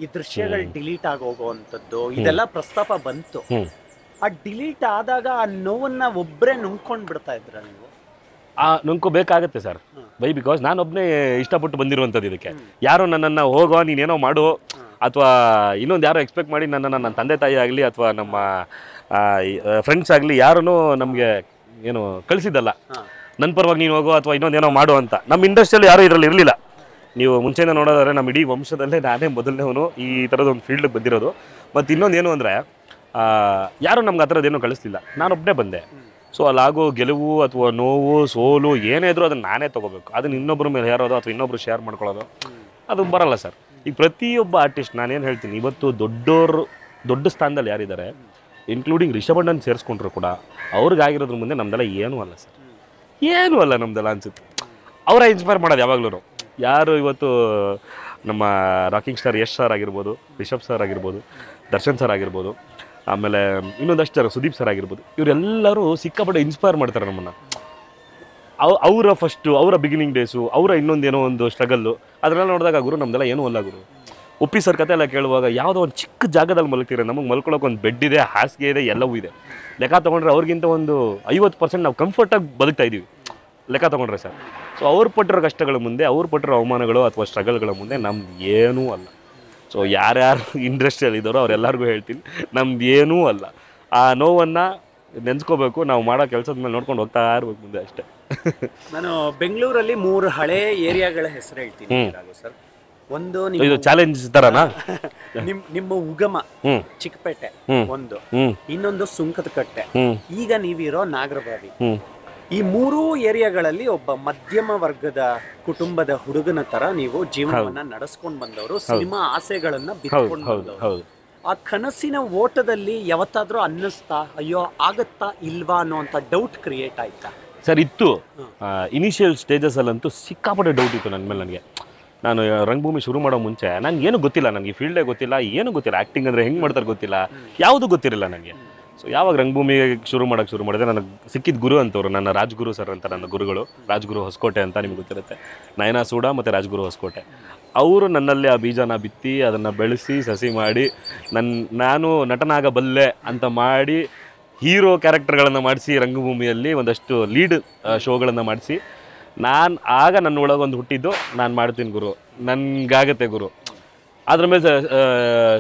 ಈ ದೃಶ್ಯಗಳು ಡಿಲೀಟ್ ಆಗೋಗುವಂಥದ್ದು ಇದೆಲ್ಲ ಪ್ರಸ್ತಾಪ ಬಂತು. ಆ ಡಿಲೀಟ್ ಆದಾಗ ಆ ನೋವನ್ನ ಒಬ್ಬರೇ ನುಂಗ್ಕೊಂಡು ಬಿಡ್ತಾ ಇದ್ರ ನೀವು? ನುಂಗ್ಕೋಬೇಕಾಗತ್ತೆ ಸರ್. ಬೈ ಬಿಕಾಸ್ ನಾನು ಒಬ್ಬನೇ ಇಷ್ಟಪಟ್ಟು ಬಂದಿರುವಂಥದ್ದು ಇದಕ್ಕೆ. ಯಾರೋ ನನ್ನನ್ನು ಹೋಗೋ ನೀನೇನೋ ಮಾಡು ಅಥವಾ ಇನ್ನೊಂದು ಯಾರೋ ಎಕ್ಸ್ಪೆಕ್ಟ್ ಮಾಡಿ ನನ್ನ ತಂದೆ ತಾಯಿ ಆಗಲಿ ಅಥವಾ ನಮ್ಮ ಫ್ರೆಂಡ್ಸ್ ಆಗಲಿ ಯಾರೂ ನಮಗೆ ಏನು ಕಳಿಸಿದ್ದಲ್ಲ, ನನ್ನ ಪರವಾಗಿ ನೀನು ಹೋಗೋ ಅಥವಾ ಇನ್ನೊಂದೇನೋ ಮಾಡು ಅಂತ. ನಮ್ಮ ಇಂಡಸ್ಟ್ರಿಯಲ್ಲಿ ಯಾರೂ ಇದರಲ್ಲಿ ಇರಲಿಲ್ಲ. ನೀವು ಮುಂಚೆಯಿಂದ ನೋಡೋದಾದ್ರೆ ನಮ್ಮ ಇಡೀ ವಂಶದಲ್ಲೇ ನಾನೇ ಮೊದಲನೇವನು ಈ ಥರದೊಂದು ಫೀಲ್ಡ್ಗೆ ಬಂದಿರೋದು. ಮತ್ತು ಇನ್ನೊಂದೇನು ಅಂದರೆ, ಯಾರೂ ನಮ್ಗೆ ಆ ಥರದ್ದೇನೂ ಕಳಿಸ್ಲಿಲ್ಲ, ನಾನೊಬ್ಬನೇ ಬಂದೆ. ಸೊ ಅಲ್ಲಾಗೋ ಗೆಲುವು ಅಥವಾ ನೋವು ಸೋಲು ಏನೇ ಇದ್ರೂ ಅದನ್ನು ನಾನೇ ತೊಗೋಬೇಕು. ಅದನ್ನು ಇನ್ನೊಬ್ಬರ ಮೇಲೆ ಹೇರೋದು ಅಥವಾ ಇನ್ನೊಬ್ರು ಶೇರ್ ಮಾಡ್ಕೊಳ್ಳೋದು ಅದು ಬರಲ್ಲ ಸರ್. ಈಗ ಪ್ರತಿಯೊಬ್ಬ ಆರ್ಟಿಸ್ಟ್ ನಾನೇನು ಹೇಳ್ತೀನಿ, ಇವತ್ತು ದೊಡ್ಡ ಸ್ಥಾನದಲ್ಲಿ ಯಾರಿದ್ದಾರೆ, ಇನ್ಕ್ಲೂಡಿಂಗ್ ರಿಷಬ್ ಅಣ್ಣನ ಸೇರಿಸ್ಕೊಂಡ್ರು ಕೂಡ ಅವ್ರಿಗಾಗಿರೋದ್ರ ಮುಂದೆ ನಮ್ದೆಲ್ಲ ಏನೂ ಅಲ್ಲ ಸರ್, ಏನೂ ಅಲ್ಲ ನಮ್ದೆಲ್ಲ ಅನ್ಸುತ್ತೆ. ಅವರ ಇನ್ಸ್ಪೈರ್ ಮಾಡೋದು ಯಾವಾಗಲೂ. ಯಾರು ಇವತ್ತು ನಮ್ಮ ರಾಕಿಂಗ್ ಸ್ಟಾರ್ ಯಶ್ ಸರ್ ಆಗಿರ್ಬೋದು, ರಿಷಬ್ ಸರ್ ಆಗಿರ್ಬೋದು, ದರ್ಶನ್ ಸರ್ ಆಗಿರ್ಬೋದು, ಆಮೇಲೆ ಇನ್ನೊಂದಷ್ಟು ಜನ ಸುದೀಪ್ ಸರ್ ಆಗಿರ್ಬೋದು, ಇವರೆಲ್ಲರೂ ಸಿಕ್ಕಾಪಟ್ಟೆ ಇನ್ಸ್ಪೈರ್ ಮಾಡ್ತಾರೆ ನಮ್ಮನ್ನು. ಅವರ ಫಸ್ಟು, ಅವರ ಬಿಗಿನಿಂಗ್ ಡೇಸು, ಅವರ ಇನ್ನೊಂದೇನೋ ಒಂದು ಸ್ಟ್ರಗಲ್ಲು, ಅದನ್ನೆಲ್ಲ ನೋಡಿದಾಗ ಗುರು ನಮ್ದೆಲ್ಲ ಏನೂ ಅಲ್ಲ ಗುರು. ಉಪ್ಪಿ ಸರ್ ಕತೆ ಎಲ್ಲ ಕೇಳುವಾಗ ಯಾವುದೋ ಒಂದು ಚಿಕ್ಕ ಜಾಗದಲ್ಲಿ ಮಲಗ್ತೀರ, ನಮಗೆ ಮಲ್ಕೊಳ್ಳೋಕೆ ಒಂದು ಬೆಡ್ ಇದೆ, ಹಾಸಿಗೆ ಇದೆ, ಎಲ್ಲವೂ ಇದೆ. ಲೆಕ್ಕ ತೊಗೊಂಡ್ರೆ ಅವ್ರಿಗಿಂತ ಒಂದು 50% ನಾವು ಕಂಫರ್ಟಾಗಿ ಬದುಕ್ತಾ ಇದ್ದೀವಿ ಲೆಕ್ಕ ತೊಗೊಂಡ್ರೆ ಸರ್. ಸೊ ಅವ್ರು ಪಟ್ಟಿರೋ ಕಷ್ಟಗಳ ಮುಂದೆ, ಅವ್ರು ಪಟ್ಟಿರೋ ಅವಮಾನಗಳು ಅಥವಾ ಸ್ಟ್ರಗಲ್ಗಳ ಮುಂದೆ ನಮ್ದು ಏನೂ ಅಲ್ಲ. ಸೊ ಯಾರ್ಯಾರು ಇಂಡಸ್ಟ್ರಿಯಲ್ಲಿ ಇದ್ದಾರೋ ಅವರೆಲ್ಲರಿಗೂ ಹೇಳ್ತೀನಿ, ನಮ್ದು ಏನೂ ಅಲ್ಲ. ಆ ನೋವನ್ನು ನೆನೆಸ್ಕೋಬೇಕು, ನಾವು ಮಾಡೋ ಕೆಲಸದ ಮೇಲೆ ನೋಡ್ಕೊಂಡು ಹೋಗ್ತಾ ಇರ್ಬೇಕು ಮುಂದೆ ಅಷ್ಟೇ. ನಾನು ಬೆಂಗಳೂರಲ್ಲಿ 3 ಹಳೆ ಏರಿಯಾಗಳ ಹೆಸರು ಹೇಳ್ತೀನಿ ಸರ್. ಒಂದು ಇದು ಚಾಲೆಂಜ್ ತರನಾ? ನಿಮ್ಮ ಉಗಮ ಚಿಕ್ಕಪೇಟೆ ಒಂದು, ಇನ್ನೊಂದು ಸುಂಕದಕಟ್ಟೆ, ಈಗ ನೀವಿರೋ ನಾಗರಬಾವಿ. ಈ 3 ಏರಿಯಾಗಳಲ್ಲಿ ಒಬ್ಬ ಮಧ್ಯಮ ವರ್ಗದ ಕುಟುಂಬದ ಹುಡುಗನ ತರ ನೀವು ಜೀವನವನ್ನ ನಡೆಸ್ಕೊಂಡು ಬಂದವರು, ಸಿನಿಮಾ ಆಸೆಗಳನ್ನ ಬಿಟ್ಕೊಂಡು ಬಂದವರು. ಆ ಕನಸಿನ ಓಟದಲ್ಲಿ ಯಾವತ್ತಾದ್ರೂ ಅನ್ನಿಸ್ತಾ ಅಯ್ಯೋ ಆಗತ್ತಾ ಇಲ್ವಾ ಅನ್ನೋಂಥ ಡೌಟ್ ಕ್ರಿಯೇಟ್ ಆಯ್ತಾ ಸರ್? ಇತ್ತು. ಇನಿಷಿಯಲ್ ಸ್ಟೇಜಸ್ ಅಲ್ಲಂತೂ ಸಿಕ್ಕಾಪಟ್ಟೆ ಡೌಟ್ ಇತ್ತು ನನ್ನ ಮೇಲೆ. ನನಗೆ ನಾನು ರಂಗಭೂಮಿ ಶುರು ಮಾಡೋ ಮುಂಚೆ ನನಗೆ ಏನು ಗೊತ್ತಿಲ್ಲ, ನನಗೆ ಈ ಫೀಲ್ಡೇ ಗೊತ್ತಿಲ್ಲ, ಏನು ಗೊತ್ತಿಲ್ಲ, ಆ್ಯಕ್ಟಿಂಗ್ ಅಂದರೆ ಹೆಂಗೆ ಮಾಡ್ತಾರೆ ಗೊತ್ತಿಲ್ಲ, ಯಾವುದೂ ಗೊತ್ತಿರಲಿಲ್ಲ ನನಗೆ. ಸೊ ಯಾವಾಗ ರಂಗಭೂಮಿಗೆ ಶುರು ಮಾಡಿದೆ, ನನಗೆ ಸಿಕ್ಕಿದ ಗುರು ಅಂತವ್ರು, ನನ್ನ ರಾಜ್ಗುರು ಸರ್ ಅಂತ, ನನ್ನ ಗುರುಗಳು ರಾಜ್ಗುರು ಹೊಸಕೋಟೆ ಅಂತ ನಿಮ್ಗೆ ಗೊತ್ತಿರುತ್ತೆ, ನಯನಾ ಸೂಡ ಮತ್ತು ರಾಜ್ಗುರು ಹೊಸಕೋಟೆ. ಅವರು ನನ್ನಲ್ಲಿ ಆ ಬೀಜನ ಬಿತ್ತಿ ಅದನ್ನು ಬೆಳೆಸಿ ಸಸಿ ಮಾಡಿ ನಾನು ನಟನಾಗಬಲ್ಲೆ ಅಂತ ಮಾಡಿ ಹೀರೋ ಕ್ಯಾರೆಕ್ಟರ್ಗಳನ್ನು ಮಾಡಿಸಿ ರಂಗಭೂಮಿಯಲ್ಲಿ ಒಂದಷ್ಟು ಲೀಡ್ ಶೋಗಳನ್ನು ಮಾಡಿಸಿ ಆಗ ನನ್ನ ಒಳಗೊಂದು ಹುಟ್ಟಿದ್ದು, ನಾನು ಮಾಡ್ತೀನಿ ಗುರು, ನನಗಾಗತ್ತೆ ಗುರು. ಅದ್ರ ಮೇಲೆ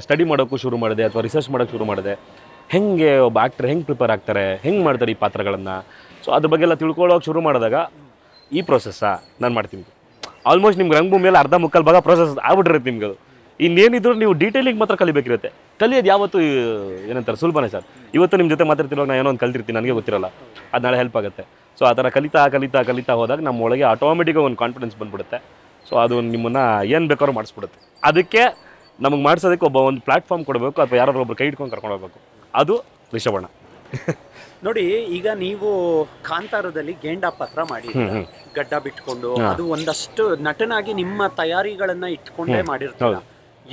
ಸ್ಟಡಿ ಮಾಡೋಕ್ಕೂ ಶುರು ಮಾಡಿದೆ ಅಥವಾ ರಿಸರ್ಚ್ ಮಾಡೋಕ್ಕೆ ಶುರು ಮಾಡಿದೆ. ಹೆಂಗೆ ಒಬ್ಬ ಆ್ಯಕ್ಟರ್ ಹೆಂಗೆ ಪ್ರಿಪೇರ್ ಆಗ್ತಾರೆ, ಹೆಂಗೆ ಮಾಡ್ತಾರೆ ಈ ಪಾತ್ರಗಳನ್ನು. ಸೊ ಅದ್ರ ಬಗ್ಗೆ ಎಲ್ಲ ತಿಳ್ಕೊಳ್ಳೋಕೆ ಶುರು ಮಾಡಿದಾಗ ಈ ಪ್ರೊಸೆಸ್ಸಾ ನಾನು ಮಾಡ್ತೀನಿ. ಆಲ್ಮೋಸ್ಟ್ ನಿಮ್ಗೆ ರಂಗಭೂಮಿಯಲ್ಲಿ ಅರ್ಧ ಮುಕ್ಕಾಲು ಭಾಗ ಪ್ರೊಸೆಸ್ ಆಗ್ಬಿಟ್ಟಿರುತ್ತೆ ನಿಮ್ಗೆ. ಅದು ಇನ್ನೇನಿದ್ರು ನೀವು ಡೀಟೇಲಿಂಗ್ ಮಾತ್ರ ಕಲಿಬೇಕಿರುತ್ತೆ. ಕಲಿಯೋದು ಯಾವತ್ತು ಏನಂತಾರೆ ಸುಲಭನೇ ಸರ್. ಇವತ್ತು ನಿಮ್ಮ ಜೊತೆ ಮಾತಾಡ್ತಿರುವಾಗ ನಾನು ಏನೋ ಒಂದು ಕಲ್ತಿರ್ತೀನಿ, ನನಗೆ ಗೊತ್ತಿರಲ್ಲ, ಅದು ನಾಳೆ ಹೆಲ್ಪ್ ಆಗುತ್ತೆ. ಸೊ ಆ ಥರ ಕಲಿತಾ ಹೋದಾಗ ನಮ್ಮ ಒಳಗೆ ಆಟೋಮೆಟಿಕ್ಕಾಗಿ ಒಂದು ಕಾನ್ಫಿಡೆನ್ಸ್ ಬಂದ್ಬಿಡುತ್ತೆ. ಸೊ ಅದು ನಿಮ್ಮನ್ನು ಏನು ಬೇಕಾದ್ರೂ ಮಾಡಿಸ್ಬಿಡುತ್ತೆ. ಅದಕ್ಕೆ ನಮಗೆ ಮಾಡಿಸೋದಕ್ಕೆ ಒಂದು ಪ್ಲಾಟ್ಫಾರ್ಮ್ ಕೊಡಬೇಕು ಅಥವಾ ಯಾರಾದ್ರೂ ಒಬ್ರು ಕೈ ಇಟ್ಕೊಂಡು ಕರ್ಕೊಂಡು ಹೋಗ್ಬೇಕು. ಅದು ರಿಷಬಣ್ಣ. ನೋಡಿ, ಈಗ ನೀವು ಕಾಂತಾರದಲ್ಲಿ ಗೇಂಡಾ ಪಾತ್ರ ಮಾಡಿ ಗಡ್ಡ ಬಿಟ್ಕೊಂಡು, ಅದು ಒಂದಷ್ಟು ನಟನಾಗಿ ನಿಮ್ಮ ತಯಾರಿಗಳನ್ನ ಇಟ್ಕೊಂಡೇ ಮಾಡಿರ್ತೀರ.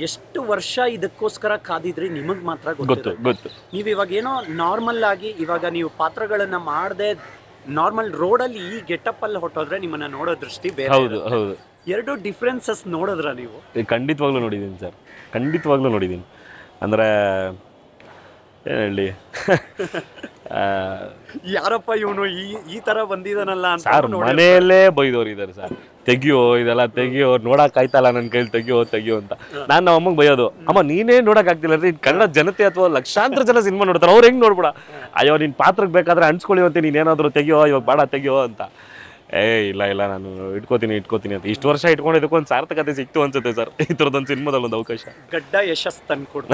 ಎಷ್ಟು ವರ್ಷ ಇದಕ್ಕೋಸ್ಕರ ಕಾದಿದ್ರಿ ನಿಮಗ್ ಮಾತ್ರ ಗೊತ್ತು. ನೀವು ಇವಾಗ ಏನೋ ನಾರ್ಮಲ್ ಆಗಿ ಇವಾಗ ನೀವು ಪಾತ್ರಗಳನ್ನ ಮಾಡದೆ ನಾರ್ಮಲ್ ರೋಡಲ್ಲಿ ಈ ಗೆಟಪ್ ಅಲ್ಲಿ ಹೊಟ್ಟೋದ್ರೆ ನಿಮ್ಮನ್ನ ನೋಡೋ ದೃಷ್ಟಿ ಬೇರೆ. ಹೌದು. ಎರಡು ಡಿಫ್ರೆನ್ಸಸ್ ನೋಡಿದ್ರ ನೀವು? ಖಂಡಿತವಾಗ್ಲೂ ನೋಡಿದ್ದೀನಿ ಸರ್, ಖಂಡಿತವಾಗ್ಲೂ ನೋಡಿದ್ದೀನಿ. ಅಂದರೆ ಏನು ಹೇಳಿ ಯಾರಪ್ಪ ಇವನು ಈ ತರ ಬಂದಿದಾನಲ್ಲ ಅಂತ ಸರ್ ಮನೆಯಲ್ಲೇ ಬೈದವ್ರು ಇದಾರೆ ಸರ್, ತೆಗಿಯೋ ಇದೆಲ್ಲ ತೆಗಿಯೋ, ನೋಡಕ್ ಆಯ್ತಲ್ಲ ನನ್ನ ಕೈಲಿ ತೆಗಿಯೋ ಅಂತ. ನಾನು ನಮ್ಮ ಅಮ್ಮಗೆ ಬೈಯೋದು, ಅಮ್ಮ ನೀನೇ ನೋಡಕ್ ಆಗ್ತಿಲ್ಲ ಅಂದ್ರೆ ಕನ್ನಡ ಜನತೆ ಅಥವಾ ಲಕ್ಷಾಂತರ ಜನ ಸಿನಿಮಾ ನೋಡ್ತಾರೆ, ಅವ್ರು ಹೆಂಗ್ ನೋಡ್ಬಿಡ, ಅಯ್ಯೋ ನಿನ್ ಪಾತ್ರಕ್ಕೆ ಬೇಕಾದ್ರೆ ಅನ್ಸ್ಕೊಳ್ಳಿ ಅಂತ ನೀನೇನಾದ್ರು ತೆಗಿಯೋ, ಇವಾಗ ಬೇಡ ತೆಗಿಯೋ ಅಂತ. ಇಲ್ಲ ನಾನು ಇಟ್ಕೋತೀನಿ ಅಂತ ಇಷ್ಟು ವರ್ಷ ಇಟ್ಕೊಂಡಿದ್ದಕ್ಕೆ ಒಂದು ಸಾರ್ಥಕತೆ ಸಿಕ್ತು ಅನ್ಸುತ್ತೆ ಸರ್, ಈ ಥರದೊಂದು ಸಿನಿಮಾದಲ್ಲಿ ಒಂದು ಅವಕಾಶ. ಗಡ್ಡ ಯಶಸ್ ತಂದ್ಕೊಡ್.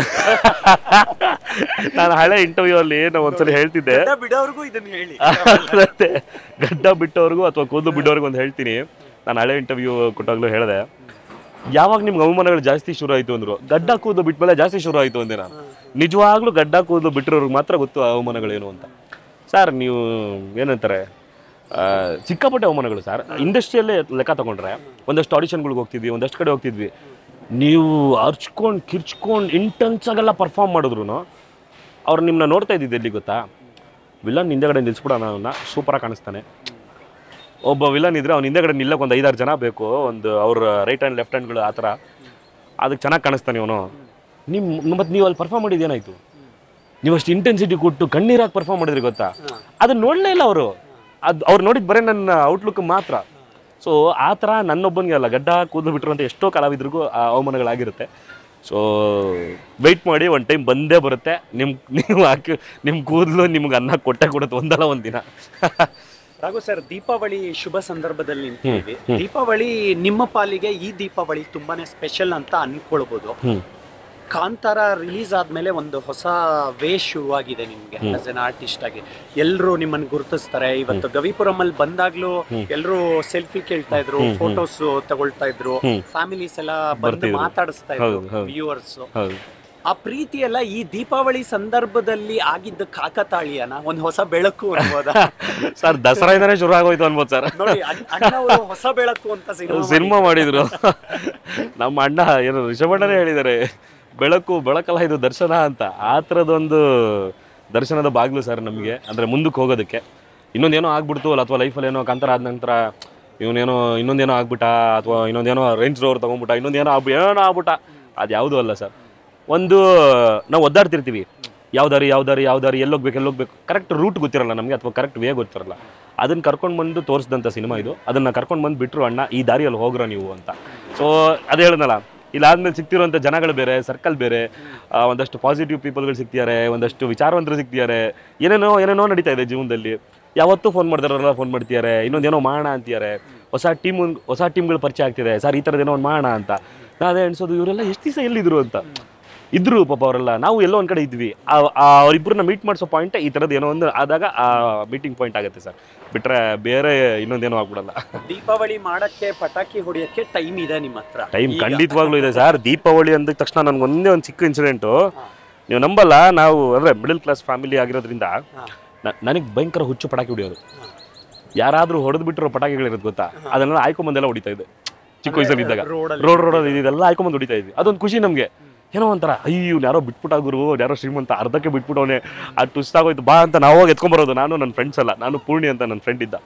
ನಾನು ಹಳೆ ಇಂಟರ್ವ್ಯೂ ಅಲ್ಲಿ ನಾವು ಒಂದ್ಸಲ ಹೇಳ್ತಿದ್ದೆ, ಬಿಡೋರ್ಗು ಇದನ್ನ ಹೇಳಿ, ಗಡ್ಡ ಬಿಟ್ಟವ್ರಿಗೂ ಅಥವಾ ಕೂದಲು ಬಿಡೋರ್ಗು ಒಂದು ಹೇಳ್ತೀನಿ. ನಾನು ಹಳೆ ಇಂಟರ್ವ್ಯೂ ಕೊಟ್ಟಾಗ್ಲೂ ಹೇಳಿದೆ, ಯಾವಾಗ ನಿಮ್ಗೆ ಅವಮಾನಗಳು ಜಾಸ್ತಿ ಶುರು ಆಯ್ತು ಅಂದ್ರು, ಗಡ್ಡ ಕೂದಲು ಬಿಟ್ಮೇಲೆ ಜಾಸ್ತಿ ಶುರು ಆಯ್ತು ಅಂದೆ ನಾನು. ನಿಜವಾಗ್ಲೂ ಗಡ್ಡ ಕೂದಲು ಬಿಟ್ಟಿರೋರ್ಗೆ ಮಾತ್ರ ಗೊತ್ತು ಅವಮಾನಗಳೇನು ಅಂತ. ಸರ್ ನೀವು ಏನಂತಾರೆ, ಸಿಕ್ಕಾಪಟ್ಟೆ ಅವಮಾನಗಳು ಸರ್. ಇಂಡಸ್ಟ್ರಿಯಲ್ಲೇ ಲೆಕ್ಕ ತಗೊಂಡ್ರೆ ಒಂದಷ್ಟು ಆಡಿಷನ್ಗಳಿಗೆ ಹೋಗ್ತಿದ್ವಿ, ಒಂದಷ್ಟು ಕಡೆ ಹೋಗ್ತಿದ್ವಿ, ನೀವು ಅರ್ಚ್ಕೊಂಡು ಕಿರ್ಚ್ಕೊಂಡು ಇಂಟೆನ್ಸ್ ಆಗೆಲ್ಲ ಪರ್ಫಾರ್ಮ್ ಮಾಡಿದ್ರು ಅವ್ರು ನಿಮ್ಮನ್ನ ನೋಡ್ತಾ ಇದ್ದಿದ್ದು ಎಲ್ಲಿ ಗೊತ್ತಾ, ವಿಲನ್ ಹಿಂದೆಗಡೆ ನಿಲ್ಸ್ಬಿಡೋಣ, ಅವನ್ನ ಸೂಪರಾಗಿ ಕಾಣಿಸ್ತಾನೆ. ಒಬ್ಬ ವಿಲನ್ ಇದ್ರೆ ಅವ್ನ ಹಿಂದೆಗಡೆ ನಿಲ್ಲಕ್ಕೆ ಒಂದು 5-6 ಜನ ಬೇಕು, ಒಂದು ಅವ್ರ ರೈಟ್ ಹ್ಯಾಂಡ್ ಲೆಫ್ಟ್ ಹ್ಯಾಂಡ್ಗಳು ಆ ಥರ, ಅದಕ್ಕೆ ಚೆನ್ನಾಗಿ ಕಾಣಿಸ್ತಾನೆ ಅವನು. ಮತ್ತು ನೀವು ಅಲ್ಲಿ ಪರ್ಫಾರ್ಮ್ ಮಾಡಿದ್ದೇನಾಯ್ತು, ನೀವು ಅಷ್ಟು ಇಂಟೆನ್ಸಿಟಿ ಕೊಟ್ಟು ಕಣ್ಣೀರಾಗಿ ಪರ್ಫಾರ್ಮ್ ಮಾಡಿದ್ರಿ ಗೊತ್ತಾ, ಅದನ್ನ ನೋಡಲೇ ಇಲ್ಲ ಅವರು. ಅವ್ರು ನೋಡಿದ್ದು ಬರೀ ನನ್ನ ಔಟ್ಲುಕ್ ಮಾತ್ರ. ಸೊ ಆ ಥರ ನನ್ನೊಬ್ಬನಿಗೆ ಅಲ್ಲ, ಗಡ್ಡ ಕೂದಲು ಬಿಟ್ಟಿರುವಂಥ ಎಷ್ಟೋ ಕಲಾವಿದ್ರಿಗೂ ಆ ಅವಮಾನಗಳಾಗಿರುತ್ತೆ. ಸೊ ವೆಯ್ಟ್ ಮಾಡಿ, ಒಂದು ಟೈಮ್ ಬಂದೇ ಬರುತ್ತೆ, ನೀವು ಹಾಕಿ ನಿಮ್ಮ ಕೂದಲು ನಿಮ್ಗೆ ಅನ್ನ ಕೊಡುತ್ತೆ ಒಂದಲ್ಲ ಒಂದು ದಿನ. ರಾಘು ಸರ್, ದೀಪಾವಳಿ ಶುಭ ಸಂದರ್ಭದಲ್ಲಿ ನಿಂತಿದ್ದೀವಿ. ದೀಪಾವಳಿ ನಿಮ್ಮ ಪಾಲಿಗೆ ಈ ದೀಪಾವಳಿ ತುಂಬಾನೇ ಸ್ಪೆಷಲ್ ಅಂತ ಅನ್ಕೊಳ್ಬೋದು. ಕಾಂತಾರ ರಿಲೀಸ್ ಆದ್ಮೇಲೆ ಒಂದು ಹೊಸ ವೇ ಶುರುವಾಗಿದೆ ನಿಮ್ಗೆ ಆಸ್ ಎನ್ ಆರ್ಟಿಸ್ಟ್ ಆಗಿ. ಎಲ್ಲರೂ ನಿಮ್ಮನ್ನು ಗುರುತಿಸ್ತಾರೆ. ಇವತ್ತು ಗವಿಪುರಂ ಅಲ್ಲಿ ಬಂದಾಗ್ಲೂ ಎಲ್ಲರೂ ಸೆಲ್ಫಿ ಕೇಳ್ತಾ ಇದ್ರು, ಫೋಟೋಸ್ ತಗೊಳ್ತಾ ಇದ್ರು, ಫ್ಯಾಮಿಲೀಸ್ ಎಲ್ಲ ಬಂದು ಮಾತಾಡಿಸ್ತಾ ಇದ್ರು ವ್ಯೂವರ್ಸ್. ಆ ಪ್ರೀತಿ ಎಲ್ಲ ಈ ದೀಪಾವಳಿ ಸಂದರ್ಭದಲ್ಲಿ ಆಗಿದ್ದ ಕಾಕತಾಳಿಯನ ಒಂದು ಹೊಸ ಬೆಳಕು ಅನ್ಬೋದಾ ಸರ್? ದಸರಾ ಇಂದಾನೆ ಶುರು ಆಗೋಯ್ತು ಅನ್ಬೋದು ಸರ್. ನೋಡಿ, ಅಣ್ಣವರು ಹೊಸ ಬೆಳಕು ಅಂತ ಸಿನಿಮಾ ಮಾಡಿದ್ರು. ನಮ್ಮ ಅಣ್ಣ ಏನು ರಿಷಭಣ್ಣನೇ ಹೇಳಿದ್ದಾರೆ, ಬೆಳಕಲ್ಲ ಇದು ದರ್ಶನ ಅಂತ. ಆ ಥರದೊಂದು ದರ್ಶನದ ಬಾಗ್ಲು ಸರ್ ನಮಗೆ, ಅಂದರೆ ಮುಂದಕ್ಕೆ ಹೋಗೋದಕ್ಕೆ. ಇನ್ನೊಂದೇನೋ ಆಗ್ಬಿಡ್ತು ಅಲ್ಲ, ಅಥವಾ ಲೈಫಲ್ಲಿ ಏನೋ ಕಾಂತಾರ ಆದ ನಂತರ ಇವನೇನೋ ಇನ್ನೊಂದೇನೋ ಆಗ್ಬಿಟ್ಟ, ಅಥವಾ ಇನ್ನೊಂದೇನೋ ರೇಂಜ್ ರೋವರ್ ತೊಗೊಂಡ್ಬಿಟ್ಟ, ಇನ್ನೊಂದೇನೋ ಆಗ್ಬಿಟ್ಟ, ಅದು ಯಾವುದೂ ಅಲ್ಲ ಸರ್. ಒಂದು ನಾವು ಒದ್ದಾಡ್ತಿರ್ತೀವಿ, ಯಾವ ದಾರಿ ಎಲ್ಲೋಗ್ಬೇಕು ಕರೆಕ್ಟ್ ರೂಟ್ ಗೊತ್ತಿರಲ್ಲ ನಮಗೆ, ಅಥವಾ ಕರೆಕ್ಟ್ ವೇ ಗೊತ್ತಿರಲ್ಲ. ಅದನ್ನು ಕರ್ಕೊಂಡು ಬಂದು ತೋರಿಸಿದಂಥ ಸಿನಿಮಾ ಇದು. ಅದನ್ನು ಕರ್ಕೊಂಡು ಬಂದು ಬಿಟ್ಟರು, ಅಣ್ಣ ಈ ದಾರಿಯಲ್ಲಿ ಹೋಗ್ರ ನೀವು ಅಂತ. ಸೊ ಅದು ಹೇಳಿದ್ನಲ್ಲ, ಇಲ್ಲಾದ್ಮೇಲೆ ಸಿಗ್ತಿರೋಂಥ ಜನಗಳು ಬೇರೆ, ಸರ್ಕಲ್ ಬೇರೆ, ಒಂದಷ್ಟು ಪಾಸಿಟಿವ್ ಪೀಪಲ್ಗಳು ಸಿಗ್ತಿದ್ದಾರೆ, ಒಂದಷ್ಟು ವಿಚಾರವಂತರು ಸಿಗ್ತಿದ್ದಾರೆ, ಏನೇನೋ ನಡೀತಾ ಇದೆ ಜೀವನದಲ್ಲಿ. ಯಾವತ್ತೂ ಫೋನ್ ಮಾಡಿದಾರಲ್ಲ ಫೋನ್ ಮಾಡ್ತಿದ್ದಾರೆ, ಇನ್ನೊಂದೇನೋ ಮಾಡೋಣ ಅಂತಿದ್ದಾರೆ, ಹೊಸ ಟೀಮ್ಗಳು ಪರಿಚಯ ಆಗ್ತಿದೆ, ಸರ್ ಈ ಥರದ್ದೇನೋ ಒಂದು ಮಾಡೋಣ ಅಂತ. ಅದೇ ಅನ್ಸೋದು, ಇವರೆಲ್ಲ ಎಷ್ಟು ದಿವಸ ಎಲ್ಲಿದ್ರು ಅಂತ. ಇದ್ರು ಪಾಪ ಅವರೆಲ್ಲ, ನಾವು ಎಲ್ಲೋ ಒಂದು ಕಡೆ ಇದ್ವಿ. ಅವರಿಬ್ಬರನ್ನ ಮೀಟ್ ಮಾಡಿಸೋ ಪಾಯಿಂಟ್ ಈ ಥರದ್ದು ಏನೋ ಒಂದು ಆದಾಗ ಆ ಮೀಟಿಂಗ್ ಪಾಯಿಂಟ್ ಆಗುತ್ತೆ ಸರ್. ಬಿಟ್ರೆ ಬೇರೆ ಇನ್ನೊಂದೇನೋ ಆಗ್ಬಿಡಲ್ಲ. ದೀಪಾವಳಿ ಮಾಡಕ್ಕೆ, ಪಟಾಕಿ ಹೊಡಿಯೋಕ್ಕೆ ಟೈಮ್ ಇದೆ ನಿಮ್ಮ ಹತ್ರ? ಟೈಮ್ ಖಂಡಿತವಾಗ್ಲೂ ಇದೆ ಸರ್. ದೀಪಾವಳಿ ಅಂದ ತಕ್ಷಣ ನನ್ಗೆ ಒಂದೇ ಒಂದು ಚಿಕ್ಕ ಇನ್ಸಿಡೆಂಟು, ನೀವು ನಂಬಲ್ಲ, ನಾವು ಅಂದರೆ ಮಿಡಲ್ ಕ್ಲಾಸ್ ಫ್ಯಾಮಿಲಿ ಆಗಿರೋದ್ರಿಂದ ನನಗೆ ಭಯಂಕರ ಹುಚ್ಚು ಪಟಾಕಿ ಹೊಡಿಯೋದು. ಯಾರಾದರೂ ಹೊಡೆದು ಬಿಟ್ಟಿರೋ ಪಟಾಕಿಗಳಿರೋದು ಗೊತ್ತಾ, ಅದನ್ನೆಲ್ಲ ಆಯ್ಕೊಂಬಂದೆಲ್ಲ ಹೊಡಿತಾ ಇದ್ದೆ ಚಿಕ್ಕ ವಯಸ್ಸಲ್ಲಿ ಇದ್ದಾಗ. ರೋಡ್ ಇದೆಲ್ಲ ಆಯ್ಕೊಂಬಂದು ಹೊಡಿತಾ ಇದ್ವಿ. ಅದೊಂದು ಖುಷಿ ನಮಗೆ. ಏನೋ ಒಂಥರ, ಅಯ್ಯೋ ಯಾರೋ ಬಿಟ್ಬಿಟ್ಟಾಗುರು, ಯಾರೋ ಶ್ರೀಮಂತ ಅರ್ಧಕ್ಕೆ ಬಿಟ್ಬಿಟ್ಟವನೇ, ಅದು ಟುಸ್ತಾಗೋಯ್ತು ಬಾ ಅಂತ ನಾವು ಹೋಗಿ ಎತ್ಕೊಂಬರೋದು. ನಾನು ನನ್ನ ಫ್ರೆಂಡ್ಸ್ ಅಲ್ಲ, ನಾನು ಪೂರ್ಣಿ ಅಂತ ನನ್ನ ಫ್ರೆಂಡ್ ಇದ್ದ,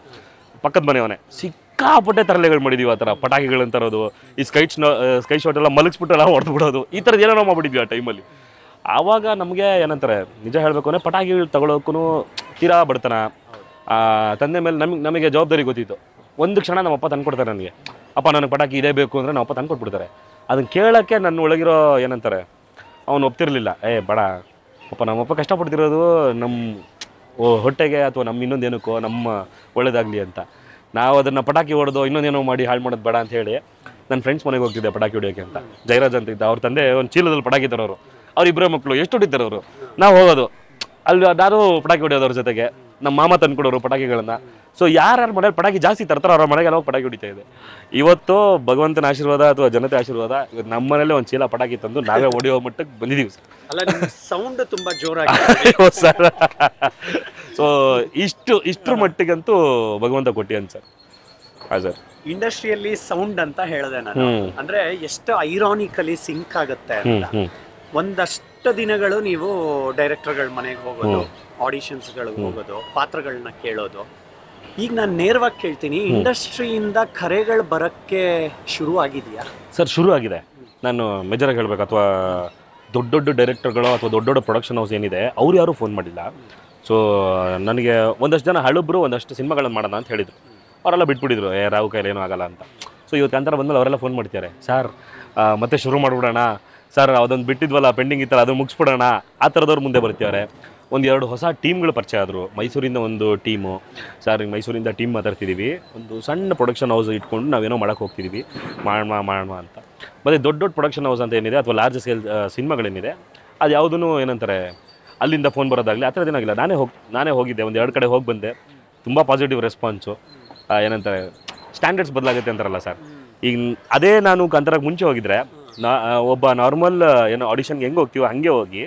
ಪಕ್ಕದ ಮನೆಯವನೇ. ಸಿಕ್ಕಾಪಟ್ಟೆ ತರಲೆಗಳು ಮಾಡಿದೀವಿ ಆ ಥರ, ಪಟಾಕಿಗಳನ್ನ ತರೋದು, ಈ ಸ್ಕೈ ಶಾಟ್ ಎಲ್ಲ ಮಲಗಿಸ್ಬಿಟ್ಟೆಲ್ಲ ಹೊಡೆದ್ಬಿಡೋದು, ಈ ಥರದ್ದು ಏನೇನೋ ಮಾಡ್ಬಿಟ್ಟಿದ್ವಿ ಆ ಟೈಮಲ್ಲಿ. ಆವಾಗ ನಮಗೆ ಏನಂತಾರೆ, ನಿಜ ಹೇಳಬೇಕು ಅಂದರೆ ಪಟಾಕಿಗಳು ತಗೊಳೋಕ್ಕೂ ತೀರಾ ಬಡತನ. ತಂದೆ ಮೇಲೆ ನಮಗೆ ಜವಾಬ್ದಾರಿ ಗೊತ್ತಿತ್ತು. ಒಂದು ಕ್ಷಣ ನಮ್ಮಪ್ಪ ತಂದ್ಕೊಡ್ತಾರೆ ನನಗೆ, ಅಪ್ಪ ನನಗೆ ಪಟಾಕಿ ಇದೇ ಬೇಕು ಅಂದರೆ ನಮ್ಮಪ್ಪ ತಂದ್ಕೊಟ್ಬಿಡ್ತಾರೆ. ಅದನ್ನು ಕೇಳೋಕ್ಕೆ ನನ್ನ ಒಳಗಿರೋ ಏನಂತಾರೆ, ಅವನು ಒಪ್ತಿರಲಿಲ್ಲ. ಬೇಡ ಅಪ್ಪ, ನಮ್ಮಪ್ಪ ಕಷ್ಟಪಡ್ತಿರೋದು ನಮ್ಮ ಹೊಟ್ಟೆಗೆ ಅಥವಾ ನಮ್ಮ ಇನ್ನೊಂದೇನಕ್ಕೋ, ನಮ್ಮ ಒಳ್ಳೇದಾಗಲಿ ಅಂತ. ನಾವು ಅದನ್ನು ಪಟಾಕಿ ಹೊಡೆದು ಇನ್ನೊಂದೇನೋ ಮಾಡಿ ಹಾಳು ಮಾಡೋದು ಬೇಡ ಅಂತ ಹೇಳಿ ನನ್ನ ಫ್ರೆಂಡ್ಸ್ ಮನೆಗೆ ಹೋಗ್ತಿದ್ದೆ ಪಟಾಕಿ ಹೊಡಿಯೋಕ್ಕೆ ಅಂತ. ಜಯರಾಜ್ ಅಂತ ಇದ್ದ, ಅವ್ರ ತಂದೆ ಒಂದು ಚೀಲದಲ್ಲಿ ಪಟಾಕಿ ತರೋರು. ಅವರಿಬ್ಬರೇ ಮಕ್ಕಳು, ಎಷ್ಟು ಹೊಡಿತಾರೆ ಅವರು. ನಾವು ಹೋಗೋದು ಅಲ್ಲಿ, ನಾನು ಪಟಾಕಿ ಹೊಡಿಯೋದು ಅವ್ರ ಜೊತೆಗೆ. ನಮ್ಮ ಮಾಮ ತಂದ್ಕೊಡೋರು ಪಟಾಕಿಗಳನ್ನು. ಸೊ ಯಾರ್ಯಾರ ಮನೇಲಿ ಪಟಾಕಿ ಜಾಸ್ತಿ ತರ್ತಾರೋ ಅವ್ರ ಮನೆಗೆಲ್ಲ ಹೋಗಿ ಪಟಾಕಿ ಹೊಡಿತಾ ಇದೆ. ಇವತ್ತು ಭಗವಂತನ ಆಶೀರ್ವಾದ ಅಥವಾ ಜನತೆ ಆಶೀರ್ವಾದ, ಇವತ್ತು ನಮ್ಮ ಮನೇಲೆ ಒಂದು ಚೀಲ ಪಟಾಕಿ ತಂದು ನಾವೇ ಹೊಡಿಯೋ ಮಟ್ಟಕ್ಕೆ ಬಂದಿದ್ದೀವಿ ಸರ್. ಅಲ್ಲ, ಸೌಂಡ್ ತುಂಬ ಜೋರಾಗಿ ಸರ್. ಸೊ ಇಷ್ಟ್ರ ಮಟ್ಟಿಗಂತೂ ಭಗವಂತ ಕೊಟ್ಟಿಯನ್ ಸರ್. ಹಾಂ ಸರ್. ಇಂಡಸ್ಟ್ರಿಯಲ್ಲಿ ಸೌಂಡ್ ಅಂತ ಹೇಳಿದೆ ನಾನು, ಅಂದ್ರೆ ಎಷ್ಟು ಐರಾನಿಕಲಿ ಸಿಂಕ್ ಆಗುತ್ತೆ ಅಂತ. ಒಂದಷ್ಟು ದಿನಗಳು ನೀವು ಡೈರೆಕ್ಟರ್ಗಳ ಮನೆಗೆ ಹೋಗೋದು, ಆಡಿಷನ್ಸ್ಗಳಿಗೆ ಹೋಗೋದು, ಪಾತ್ರಗಳನ್ನ ಕೇಳೋದು. ಈಗ ನಾನು ನೇರವಾಗಿ ಕೇಳ್ತೀನಿ, ಇಂಡಸ್ಟ್ರಿಯಿಂದ ಕರೆಗಳು ಬರೋಕ್ಕೆ ಶುರು ಆಗಿದೆಯಾ ಸರ್? ಶುರು ಆಗಿದೆ. ನಾನು ಮೇಜರಾಗಿ ಹೇಳಬೇಕು, ಅಥವಾ ದೊಡ್ಡ ಡೈರೆಕ್ಟರ್ಗಳು ಅಥವಾ ದೊಡ್ಡ ಪ್ರೊಡಕ್ಷನ್ ಹೌಸ್ ಏನಿದೆ ಅವ್ರು ಯಾರೂ ಫೋನ್ ಮಾಡಿಲ್ಲ. ಸೊ ನನಗೆ ಒಂದಷ್ಟು ಜನ ಹಳುಬ್ರು ಒಂದಷ್ಟು ಸಿನಿಮಾಗಳನ್ನು ಮಾಡೋಣ ಅಂತ ಹೇಳಿದರು. ಅವರೆಲ್ಲ ಬಿಟ್ಬಿಟ್ಟಿದ್ರು, ರಾವು ಕೈಲಿ ಏನೂ ಆಗಲ್ಲ ಅಂತ. ಸೊ ಇವತ್ತು ಕಾಂತಾರ ಬಂದಮೇಲೆ ಅವರೆಲ್ಲ ಫೋನ್ ಮಾಡ್ತಾರೆ, ಸರ್ ಮತ್ತೆ ಶುರು ಮಾಡಿಬಿಡೋಣ ಸರ್, ಅದೊಂದು ಬಿಟ್ಟಿದ್ವಲ್ಲ ಪೆಂಡಿಂಗ್ ಇತ್ತಲ್ಲ ಅದು ಮುಗಿಸ್ಬಿಡೋಣ, ಆ ಥರದವ್ರು ಮುಂದೆ ಬರ್ತಿದ್ದಾರೆ. ಒಂದೆರಡು ಹೊಸ ಟೀಮ್ಗಳು ಪರಿಚಯ ಆದರು. ಮೈಸೂರಿಂದ ಒಂದು ಟೀಮು, ಸರ್ ಮೈಸೂರಿಂದ ಟೀಮ್ ಮಾತಾಡ್ತಿದ್ದೀವಿ, ಒಂದು ಸಣ್ಣ ಪ್ರೊಡಕ್ಷನ್ ಹೌಸ್ ಇಟ್ಕೊಂಡು ನಾವೇನೋ ಮಾಡೋಕ್ಕೆ ಹೋಗ್ತಿದ್ದೀವಿ, ಮಾಡೋಣ ಅಂತ. ಮತ್ತು ದೊಡ್ಡ ದೊಡ್ಡ ಪ್ರೊಡಕ್ಷನ್ ಹೌಸ್ ಅಂತ ಏನಿದೆ ಅಥವಾ ಲಾರ್ಜ್ ಸ್ಕೇಲ್ ಸಿನಿಮಾಗಳೇನಿದೆ ಅದು ಯಾವುದೂ ಏನಂತಾರೆ ಅಲ್ಲಿಂದ ಫೋನ್ ಬರೋದಾಗಲಿ ಆ ಥರದ್ದೇನಾಗಿಲ್ಲ. ನಾನೇ ಹೋಗಿದ್ದೆ, ಒಂದು 2 ಕಡೆ ಹೋಗಿ ಬಂದೆ. ತುಂಬ ಪಾಸಿಟಿವ್ ರೆಸ್ಪಾನ್ಸು. ಏನಂತಾರೆ ಸ್ಟ್ಯಾಂಡರ್ಡ್ಸ್ ಬದಲಾಗುತ್ತೆ ಅಂತಾರಲ್ಲ ಸರ್, ಈಗ ಅದೇ ನಾನು ಕಾಂತಾರಕ್ಕೆ ಮುಂಚೆ ಹೋಗಿದ್ರೆ ಒಬ್ಬ ನಾರ್ಮಲ್ ಏನೋ ಆಡಿಷನ್ಗೆ ಹೆಂಗೆ ಹೋಗ್ತೀವೋ ಹಾಗೆ ಹೋಗಿ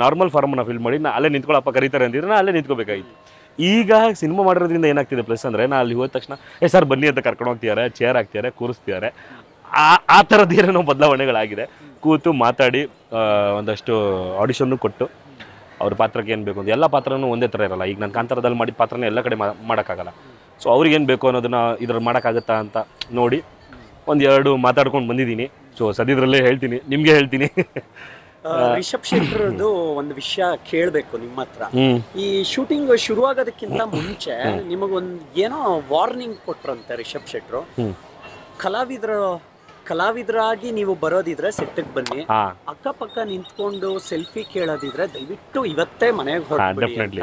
ನಾರ್ಮಲ್ ಫಾರ್ಮನ್ನು ಫಿಲ್ ಮಾಡಿ ಅಲ್ಲೇ ನಿಂತ್ಕೊಳ್ಳಪ್ಪ ಕರೀತಾರೆ ಅಂತಿದ್ರೆ ನಾನು ಅಲ್ಲೇ ನಿಂತ್ಕೋಬೇಕಾಗಿತ್ತು. ಈಗ ಸಿನಿಮಾ ಮಾಡಿರೋದ್ರಿಂದ ಏನಾಗ್ತಿದೆ ಪ್ಲಸ್ ಅಂದರೆ ನಾನು ಅಲ್ಲಿ ಹೋದ ತಕ್ಷಣ ಸರ್ ಬನ್ನಿ ಅಂತ ಕರ್ಕೊಂಡು ಹೋಗ್ತಿದ್ದಾರೆ, ಚೇರ್ ಹಾಕ್ತಿದ್ದಾರೆ, ಕೂರಿಸ್ತಿದ್ದಾರೆ. ಆ ಥರದ್ದು ಏನೇನೋ ಬದಲಾವಣೆಗಳಾಗಿದೆ. ಕೂತು ಮಾತಾಡಿ ಒಂದಷ್ಟು ಆಡಿಷನ್ನು ಕೊಟ್ಟು ಅವ್ರ ಪಾತ್ರಕ್ಕೆ ಏನು ಬೇಕು ಅಂತ, ಎಲ್ಲ ಪಾತ್ರನೂ ಒಂದೇ ಥರ ಇರಲ್ಲ. ಈಗ ನಾನು ಕಾಂತಾರದಲ್ಲಿ ಮಾಡಿದ ಪಾತ್ರನ ಎಲ್ಲ ಕಡೆ ಮಾಡೋಕ್ಕಾಗಲ್ಲ. ಸೊ ಅವ್ರಿಗೇನು ಬೇಕು ಅನ್ನೋದನ್ನು ಇದ್ರಲ್ಲಿ ಮಾಡೋಕ್ಕಾಗತ್ತಾ ಅಂತ ನೋಡಿ 1-2 ಮಾತಾಡ್ಕೊಂಡು ಬಂದಿದ್ದೀನಿ. ಸೊ ಸದ್ಯದ್ರಲ್ಲೇ ಹೇಳ್ತೀನಿ, ನಿಮಗೆ ಹೇಳ್ತೀನಿ. ರಿಷಬ್ ಶೆಟ್ಟರ್ದು ಒಂದು ವಿಷಯ ಕೇಳಬೇಕು ನಿಮ್ಮ ಹತ್ರ. ಈ ಶೂಟಿಂಗ್ ಶುರುವಾಗೋದಕ್ಕಿಂತ ಮುಂಚೆ ನಿಮಗೊಂದು ಏನೋ ವಾರ್ನಿಂಗ್ ಕೊಟ್ರಂತೆ ರಿಷಬ್ ಶೆಟ್ರು, ಕಲಾವಿದರಾಗಿ ನೀವು ಬರೋದಿದ್ರೆ ಸೆಟ್ಟಿಗೆ ಬನ್ನಿ, ಅಕ್ಕಪಕ್ಕ ನಿಂತ್ಕೊಂಡು ಸೆಲ್ಫಿ ಕೇಳೋದಿದ್ರೆ ದಯವಿಟ್ಟು ಇವತ್ತೇ ಮನೆಗೆ ಹೊರಡ್ಬಿಡಿ.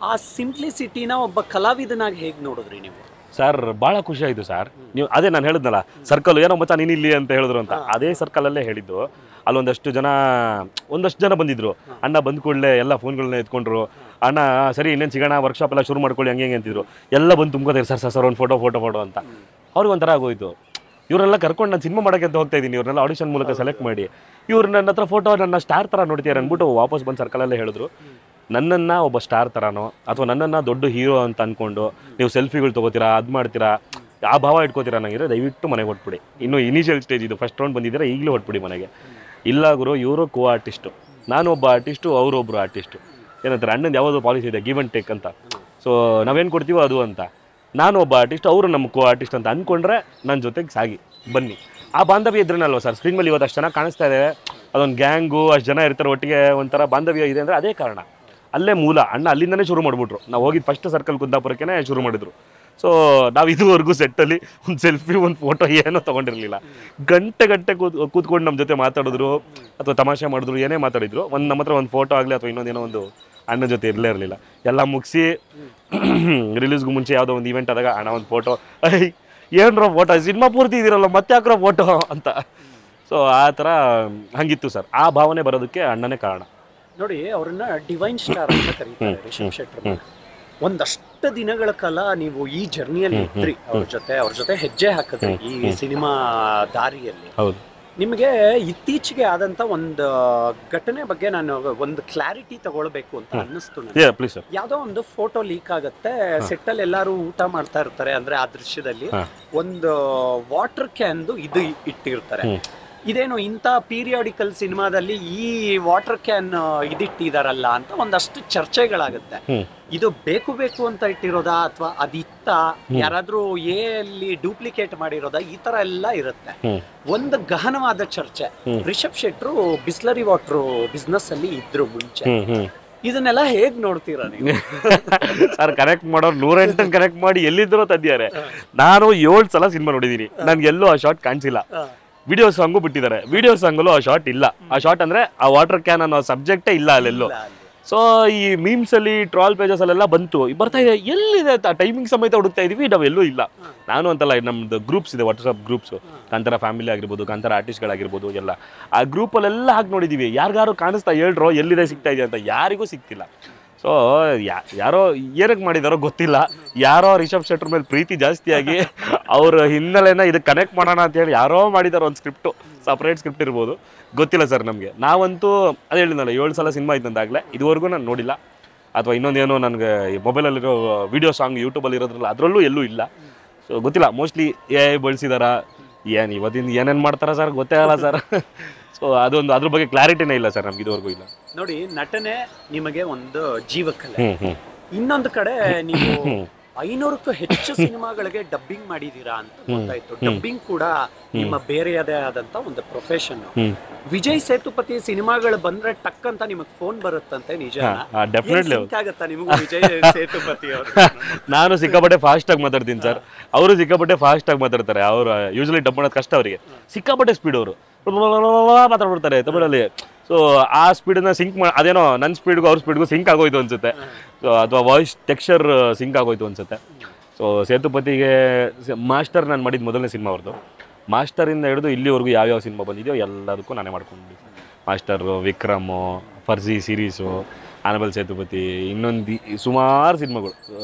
ಆ ಸಿಂಪ್ಲಿಸಿಟಿನ ಒಬ್ಬ ಕಲಾವಿದನಾಗಿ ಹೇಗೆ ನೋಡಿದ್ರಿ ನೀವು? ಸರ್ ಭಾಳ ಖುಷಿ ಆಯಿತು ಸರ್. ನೀವು ಅದೇ ನಾನು ಹೇಳಿದ್ನಲ್ಲ ಸರ್ಕಲ್ ಏನೋ ಮಚ್ಚ ನೀನು ಇಲ್ಲಿ ಅಂತ ಹೇಳಿದ್ರು ಅಂತ, ಅದೇ ಸರ್ಕಲಲ್ಲೇ ಹೇಳಿದ್ದು. ಅಲ್ಲೊಂದಷ್ಟು ಜನ ಬಂದಿದ್ರು. ಅಣ್ಣ ಬಂದ ಕೂಡಲೇ ಎಲ್ಲ ಫೋನ್ಗಳನ್ನ ಎತ್ಕೊಂಡ್ರು. ಅಣ್ಣ ಸರಿ ಇನ್ನೇನು ಸಿಗೋಣ, ವರ್ಕ್ಶಾಪ್ ಎಲ್ಲ ಶುರು ಮಾಡ್ಕೊಳ್ಳಿ ಹಂಗೆ ಅಂತಿದ್ರು. ಎಲ್ಲ ಬಂದು ತುಂಬ್ಕೋತಾರೆ ಸರ್ ಒಂದು ಫೋಟೋ ಅಂತ. ಅವ್ರಿಗೆ ಒಂಥರ ಆಗೋಯ್ತು, ಇವರೆಲ್ಲ ಕರ್ಕೊಂಡು ನಾನು ಸಿನಿಮಾ ಮಾಡೋಕ್ಕೆ ಅಂತ ಹೋಗ್ತಾ ಇದ್ದೀನಿ, ಇವ್ರನ್ನೆಲ್ಲ ಆಡಿಷನ್ ಮೂಲಕ ಸೆಲೆಕ್ಟ್ ಮಾಡಿ ಇವ್ರು ನನ್ನ ಹತ್ರ ಫೋಟೋ ನನ್ನ ಸ್ಟಾರ್ ಥರ ನೋಡ್ತೀರ ಅಂದ್ಬಿಟ್ಟು ವಾಪಸ್ ಬಂದು ಸರ್ಕಲಲ್ಲೇ ಹೇಳಿದ್ರು. ನನ್ನನ್ನು ಒಬ್ಬ ಸ್ಟಾರ್ ಥರನೋ ಅಥವಾ ನನ್ನನ್ನು ದೊಡ್ಡ ಹೀರೋ ಅಂತ ಅಂದ್ಕೊಂಡು ನೀವು ಸೆಲ್ಫಿಗಳು ತೊಗೋತೀರಾ, ಅದು ಮಾಡ್ತೀರಾ, ಆ ಭಾವ ಇಟ್ಕೋತೀರಾ ನನಗಿದ್ರೆ ದಯವಿಟ್ಟು ಮನೆಗೆ ಹೊಟ್ಬಿಡಿ. ಇನ್ನೂ ಇನಿಷಿಯಲ್ ಸ್ಟೇಜ್ ಇದು, ಫಸ್ಟ್ ರೌಂಡ್ ಬಂದಿದ್ದೀರಾ, ಈಗಲೂ ಹೊಟ್ಬಿಡಿ ಮನೆಗೆ. ಇಲ್ಲ ಗುರು, ಇವರು ಕೋ ಆರ್ಟಿಸ್ಟು, ನಾನು ಒಬ್ಬ ಆರ್ಟಿಸ್ಟು, ಅವರೊಬ್ಬರು ಆರ್ಟಿಸ್ಟು. ಏನಂತಾರೆ ಅಣ್ಣಂದು ಯಾವುದೋ ಪಾಲಿಸಿ ಇದೆ, ಗಿವ್ ಆ್ಯಂಡ್ ಟೇಕ್ ಅಂತ. ಸೊ ನಾವೇನು ಕೊಡ್ತೀವೋ ಅದು ಅಂತ. ನಾನು ಒಬ್ಬ ಆರ್ಟಿಸ್ಟ್, ಅವರು ನಮ್ಮ ಕೋ ಆರ್ಟಿಸ್ಟ್ ಅಂತ ಅಂದ್ಕೊಂಡ್ರೆ ನನ್ನ ಜೊತೆಗೆ ಸಾಗಿ ಬನ್ನಿ. ಆ ಬಾಂಧವ್ಯ ಇದ್ರೇನಲ್ವ ಸರ್ ಸ್ಕ್ರೀನ್ ಮೇಲೆ ಇವತ್ತು ಅಷ್ಟು ಚೆನ್ನಾಗಿ ಕಾಣಿಸ್ತಾ ಇದೆ. ಅದೊಂದು ಗ್ಯಾಂಗು, ಅಷ್ಟು ಜನ ಇರ್ತಾರೆ ಒಟ್ಟಿಗೆ, ಒಂಥರ ಬಾಂಧವ್ಯ ಇದೆ ಅಂದರೆ ಅದೇ ಕಾರಣ. ಅಲ್ಲೇ ಮೂಲ. ಅಣ್ಣ ಅಲ್ಲಿಂದನೇ ಶುರು ಮಾಡಿಬಿಟ್ರು. ನಾವು ಹೋಗಿದ್ದು ಫಸ್ಟ್ ಸರ್ಕಲ್ ಕುಂದಾಪುರಕ್ಕೆ ಶುರು ಮಾಡಿದ್ರು. ಸೊ ನಾವು ಇದುವರೆಗೂ ಸೆಟ್ಟಲ್ಲಿ ಒಂದು ಸೆಲ್ಫಿ, ಒಂದು ಫೋಟೋ ಏನೋ ತೊಗೊಂಡಿರಲಿಲ್ಲ. ಗಂಟೆ ಕೂತ್ಕೊಂಡು ನಮ್ಮ ಜೊತೆ ಮಾತಾಡಿದ್ರು ಅಥವಾ ತಮಾಷೆ ಮಾಡಿದ್ರು, ಏನೇ ಮಾತಾಡಿದ್ರು, ನಮ್ಮ ಹತ್ರ ಒಂದು ಫೋಟೋ ಆಗಲಿ ಅಥವಾ ಇನ್ನೊಂದೇನೋ ಒಂದು ಅಣ್ಣನ ಜೊತೆ ಇರಲಿಲ್ಲ. ಎಲ್ಲ ಮುಗಿಸಿ ರಿಲೀಸ್ಗೂ ಮುಂಚೆ ಯಾವುದೋ ಒಂದು ಇವೆಂಟ್ ಆದಾಗ ಅಣ್ಣ ಒಂದು ಫೋಟೋ, ಏನರೋ ಫೋಟೋ, ಸಿನಿಮಾ ಪೂರ್ತಿ ಇದಿರಲ್ಲ ಮತ್ತೆ ಯಾಕ್ರೋ ಫೋಟೋ ಅಂತ. ಸೊ ಆ ಥರ ಹಂಗಿತ್ತು ಸರ್. ಆ ಭಾವನೆ ಬರೋದಕ್ಕೆ ಅಣ್ಣನೇ ಕಾರಣ. ನೋಡಿ, ಅವ್ರನ್ನ ಡಿವೈನ್ ಸ್ಟಾರ್ ಅಂತ ಕರೀತಾರೆ ರಿಷಬ್ ಶೆಟ್ಟರ್. ಒಂದಷ್ಟು ದಿನಗಳ ಕಾಲ ನೀವು ಈ ಜರ್ನಿಯಲ್ಲಿ ಇದ್ರಿ, ಅವ್ರ ಜೊತೆ ಹೆಜ್ಜೆ ಹಾಕಿದ್ರಿ ಈ ಸಿನಿಮಾ ದಾರಿಯಲ್ಲಿ. ಹೌದು. ನಿಮಗೆ ಇತ್ತೀಚೆಗೆ ಆದಂತ ಒಂದು ಘಟನೆ ಬಗ್ಗೆ ನಾನು ಒಂದು ಕ್ಲಾರಿಟಿ ತಗೊಳ್ಬೇಕು ಅಂತ ಅನ್ನಿಸ್ತು ನನಗೆ. ಯಾವ್ದೋ ಒಂದು ಫೋಟೋ ಲೀಕ್ ಆಗುತ್ತೆ, ಸೆಟ್ಟಲ್ಲಿ ಎಲ್ಲಾರು ಊಟ ಮಾಡ್ತಾ ಇರ್ತಾರೆ, ಅಂದ್ರೆ ಆ ದೃಶ್ಯದಲ್ಲಿ ಒಂದು ವಾಟರ್ ಕ್ಯಾನ್ದು ಇದು ಇಟ್ಟಿರ್ತಾರೆ. ಇದೇನು ಇಂಥ ಪೀರಿಯಾಡಿಕಲ್ ಸಿನಿಮಾದಲ್ಲಿ ಈ ವಾಟರ್ ಕ್ಯಾನ್ ಇದಿಟ್ಟಿದಾರಲ್ಲ ಅಂತ ಒಂದಷ್ಟು ಚರ್ಚೆಗಳಾಗುತ್ತೆ. ಇದು ಬೇಕು ಅಂತ ಇಟ್ಟಿರೋದಾ ಅಥವಾ ಅದಿತ್ತ ಯಾರಾದ್ರೂ ಅಲ್ಲಿ ಡೂಪ್ಲಿಕೇಟ್ ಮಾಡಿರೋದಾ, ಈ ತರ ಎಲ್ಲ ಇರುತ್ತೆ. ಒಂದು ಗಹನವಾದ ಚರ್ಚೆ. ರಿಷಬ್ ಶೆಟ್ರು ಬಿಸ್ಲರಿ ವಾಟರ್ ಬಿಸ್ನೆಸ್ ಅಲ್ಲಿ ಇದ್ರು ಮುಂಚೆ. ಇದನ್ನೆಲ್ಲ ಹೇಗ್ ನೋಡ್ತೀರಾ ನೀವು? ಸರ್ ಕನೆಕ್ಟ್ ಮಾಡೋರು 108 ಕನೆಕ್ಟ್ ಮಾಡಿ ಎಲ್ಲಿದ್ರೋ ತಂದಿದ್ದಾರೆ. ನಾನು 7 ಸಲ ಸಿನಿಮಾ ನೋಡಿದೀನಿ, ನನ್ಗೆ ಎಲ್ಲೂ ಆ ಶಾರ್ಟ್ ಕಾಣಿಸಿಲ್ಲ. ವಿಡಿಯೋ ಸಾಂಗು ಬಿಟ್ಟಿದ್ದಾರೆ, ವಿಡಿಯೋ ಸಾಂಗಲ್ಲೂ ಆ ಶಾರ್ಟ್ ಇಲ್ಲ. ಆ ಶಾರ್ಟ್ ಅಂದ್ರೆ ಆ ವಾಟರ್ ಕ್ಯಾನ್ ಅನ್ನೋ ಸಬ್ಜೆಕ್ಟೇ ಇಲ್ಲ ಅಲ್ಲೆಲ್ಲೋ. ಸೊ ಈ ಮೀಮ್ಸ್ ಅಲ್ಲಿ ಟ್ರಾಲ್ ಪೇಜಸ್ ಅಲ್ಲೆಲ್ಲ ಬರ್ತಾ ಇದೆ, ಎಲ್ಲಿದೆ ಟೈಮಿಂಗ್ ಸಮೇತ ಹುಡುಕ್ತಾ ಇದೀವಿ, ನಾವೆಲ್ಲೂ ಇಲ್ಲ. ನಾನು ಅಂತಲ್ಲ, ನಮ್ದು ಗ್ರೂಪ್ಸ್ ಇದೆ, ವಾಟ್ಸಪ್ ಗ್ರೂಪ್ಸ್, ಕಾಂತಾರ ಫ್ಯಾಮಿಲಿ ಆಗಿರ್ಬೋದು, ಕಾಂತಾರ ಆರ್ಟಿಸ್ಟ್ಗಳಾಗಿರ್ಬೋದು, ಎಲ್ಲ ಆ ಗ್ರೂಪಲ್ಲೆಲ್ಲ ಹಾಕಿ ನೋಡಿದೀವಿ. ಯಾರಿಗಾರು ಕಾಣಿಸ್ತಾ ಹೇಳ್ರೋ ಎಲ್ಲಿದೆ ಸಿಗ್ತಾ ಇದೆ ಅಂತ, ಯಾರಿಗೂ ಸಿಗ್ತಿಲ್ಲ. ಸೊ ಯಾರೋ ಏನಕ್ಕೆ ಮಾಡಿದಾರೋ ಗೊತ್ತಿಲ್ಲ, ಯಾರೋ ರಿಷಬ್ ಶೆಟ್ಟರ್ ಮೇಲೆ ಪ್ರೀತಿ ಜಾಸ್ತಿಯಾಗಿ ಅವ್ರ ಹಿನ್ನೆಲೆನ ಇದಕ್ಕೆ ಕನೆಕ್ಟ್ ಮಾಡೋಣ ಅಂತ ಹೇಳಿ ಯಾರೋ ಮಾಡಿದಾರೋ ಒಂದು ಸ್ಕ್ರಿಪ್ಟು, ಸಪ್ರೇಟ್ ಸ್ಕ್ರಿಪ್ಟ್ ಇರ್ಬೋದು, ಗೊತ್ತಿಲ್ಲ ಸರ್ ನಮಗೆ. ನಾವಂತೂ ಅದೇ ಹೇಳಿದ್ನಲ್ಲ, 7 ಸಲ ಸಿನಿಮಾ ಇದ್ದಂದಾಗಲೇ ಇದುವರೆಗೂ ನಾನು ನೋಡಿಲ್ಲ. ಅಥವಾ ಇನ್ನೊಂದೇನೋ ನನಗೆ ಮೊಬೈಲಲ್ಲಿರೋ ವಿಡಿಯೋ ಸಾಂಗ್ ಯೂಟ್ಯೂಬಲ್ಲಿ ಇರೋದ್ರಲ್ಲ ಅದರಲ್ಲೂ ಎಲ್ಲೂ ಇಲ್ಲ. ಸೊ ಗೊತ್ತಿಲ್ಲ, ಮೋಸ್ಟ್ಲಿ AI ಬಳಸಿದಾರ, ಏನು ಇವತ್ತಿನ ಏನೇನು ಮಾಡ್ತಾರ ಸರ್ ಗೊತ್ತೇ ಆಗಲ್ಲ ಸರ್. ಸೊ ಅದೊಂದು ಅದ್ರ ಬಗ್ಗೆ ಕ್ಲಾರಿಟಿನೇ ಇಲ್ಲ ಸರ್ ನಮ್ಗೆ ಇದುವರೆಗೂ ಇಲ್ಲ. ನೋಡಿ, ನಟನೆ ನಿಮಗೆ ಒಂದು ಜೀವಕಲೆ. ಇನ್ನೊಂದು ಕಡೆ ನೀವು 500ಕ್ಕೂ ಹೆಚ್ಚು ಸಿನಿಮಾಗಳಿಗೆ ಡಬ್ಬಿಂಗ್ ಮಾಡಿದೀರಾ ಅಂತ ಗೊತ್ತಾಯ್ತು. ಡಬ್ಬಿಂಗ್ ಕೂಡ ನಿಮ್ಮ ಬೇರೆಯದೇ ಆದಂತ ಒಂದು ಪ್ರೊಫೆಷನ್. ವಿಜಯ್ ಸೇತುಪತಿ ಸಿನಿಮಾಗಳು ಬಂದ್ರೆ ಟಕ್ ಅಂತ ನಿಮಗ್ ಫೋನ್ ಬರುತ್ತಂತೆ, ನಿಜ ಆಗತ್ತಾ ನಿಮಗೂ ವಿಜಯ್ ಸೇತುಪತಿ ಅವರು? ನಾನು ಸಿಕ್ಕಾಪಟ್ಟೆ ಫಾಸ್ಟ್ ಆಗಿ ಮಾತಾಡ್ತೀನಿ ಸರ್, ಅವರು ಸಿಕ್ಕಾಪಟ್ಟೆ ಫಾಸ್ಟ್ ಆಗಿ ಮಾತಾಡ್ತಾರೆ. ಅವರು ಯೂಶಲಿ ಡಬ್ ಮಾಡೋದು ಕಷ್ಟ ಅವರಿಗೆ, ಸಿಕ್ಕಾಪಟ್ಟೆ ಸ್ಪೀಡ್ ಅವರು ಮಾತಾಡ್ಬಿಡ್ತಾರೆ ತಮಿಳಲ್ಲಿ. ಸೊ ಆ ಸ್ಪೀಡನ್ನ ಸಿಂಕ್ ಅದೇನೋ ನನ್ನ ಸ್ಪೀಡ್ಗೂ ಅವ್ರ ಸ್ಪೀಡ್ಗೂ ಸಿಂಕ್ ಆಗೋಯ್ತು ಅನ್ಸುತ್ತೆ. ಸೊ ಅಥವಾ ವಾಯ್ಸ್ ಟೆಕ್ಸ್ಚರ್ ಸಿಂಕ್ ಆಗೋಯ್ತು ಅನ್ಸುತ್ತೆ. ಸೊ ಸೇತುಪತಿಗೆ ಮಾಸ್ಟರ್ ನಾನು ಮಾಡಿದ ಮೊದಲನೇ ಸಿನಿಮಾ ಅವ್ರದ್ದು. ಮಾಸ್ಟರಿಂದ ಹಿಡಿದು ಇಲ್ಲಿವರೆಗೂ ಯಾವ್ಯಾವ ಸಿನಿಮಾ ಬಂದಿದೆಯೋ ಎಲ್ಲದಕ್ಕೂ ನಾನೇ ಮಾಡ್ಕೊಂಡಿದ್ದೆ. ಮಾಸ್ಟರು, ವಿಕ್ರಮು, ಫರ್ಜಿ ಸೀರೀಸು, ಆನಬಲ್ ಸೇತುಪತಿ, ಇನ್ನೊಂದು ಸುಮಾರು ಸಿನಿಮಾಗಳು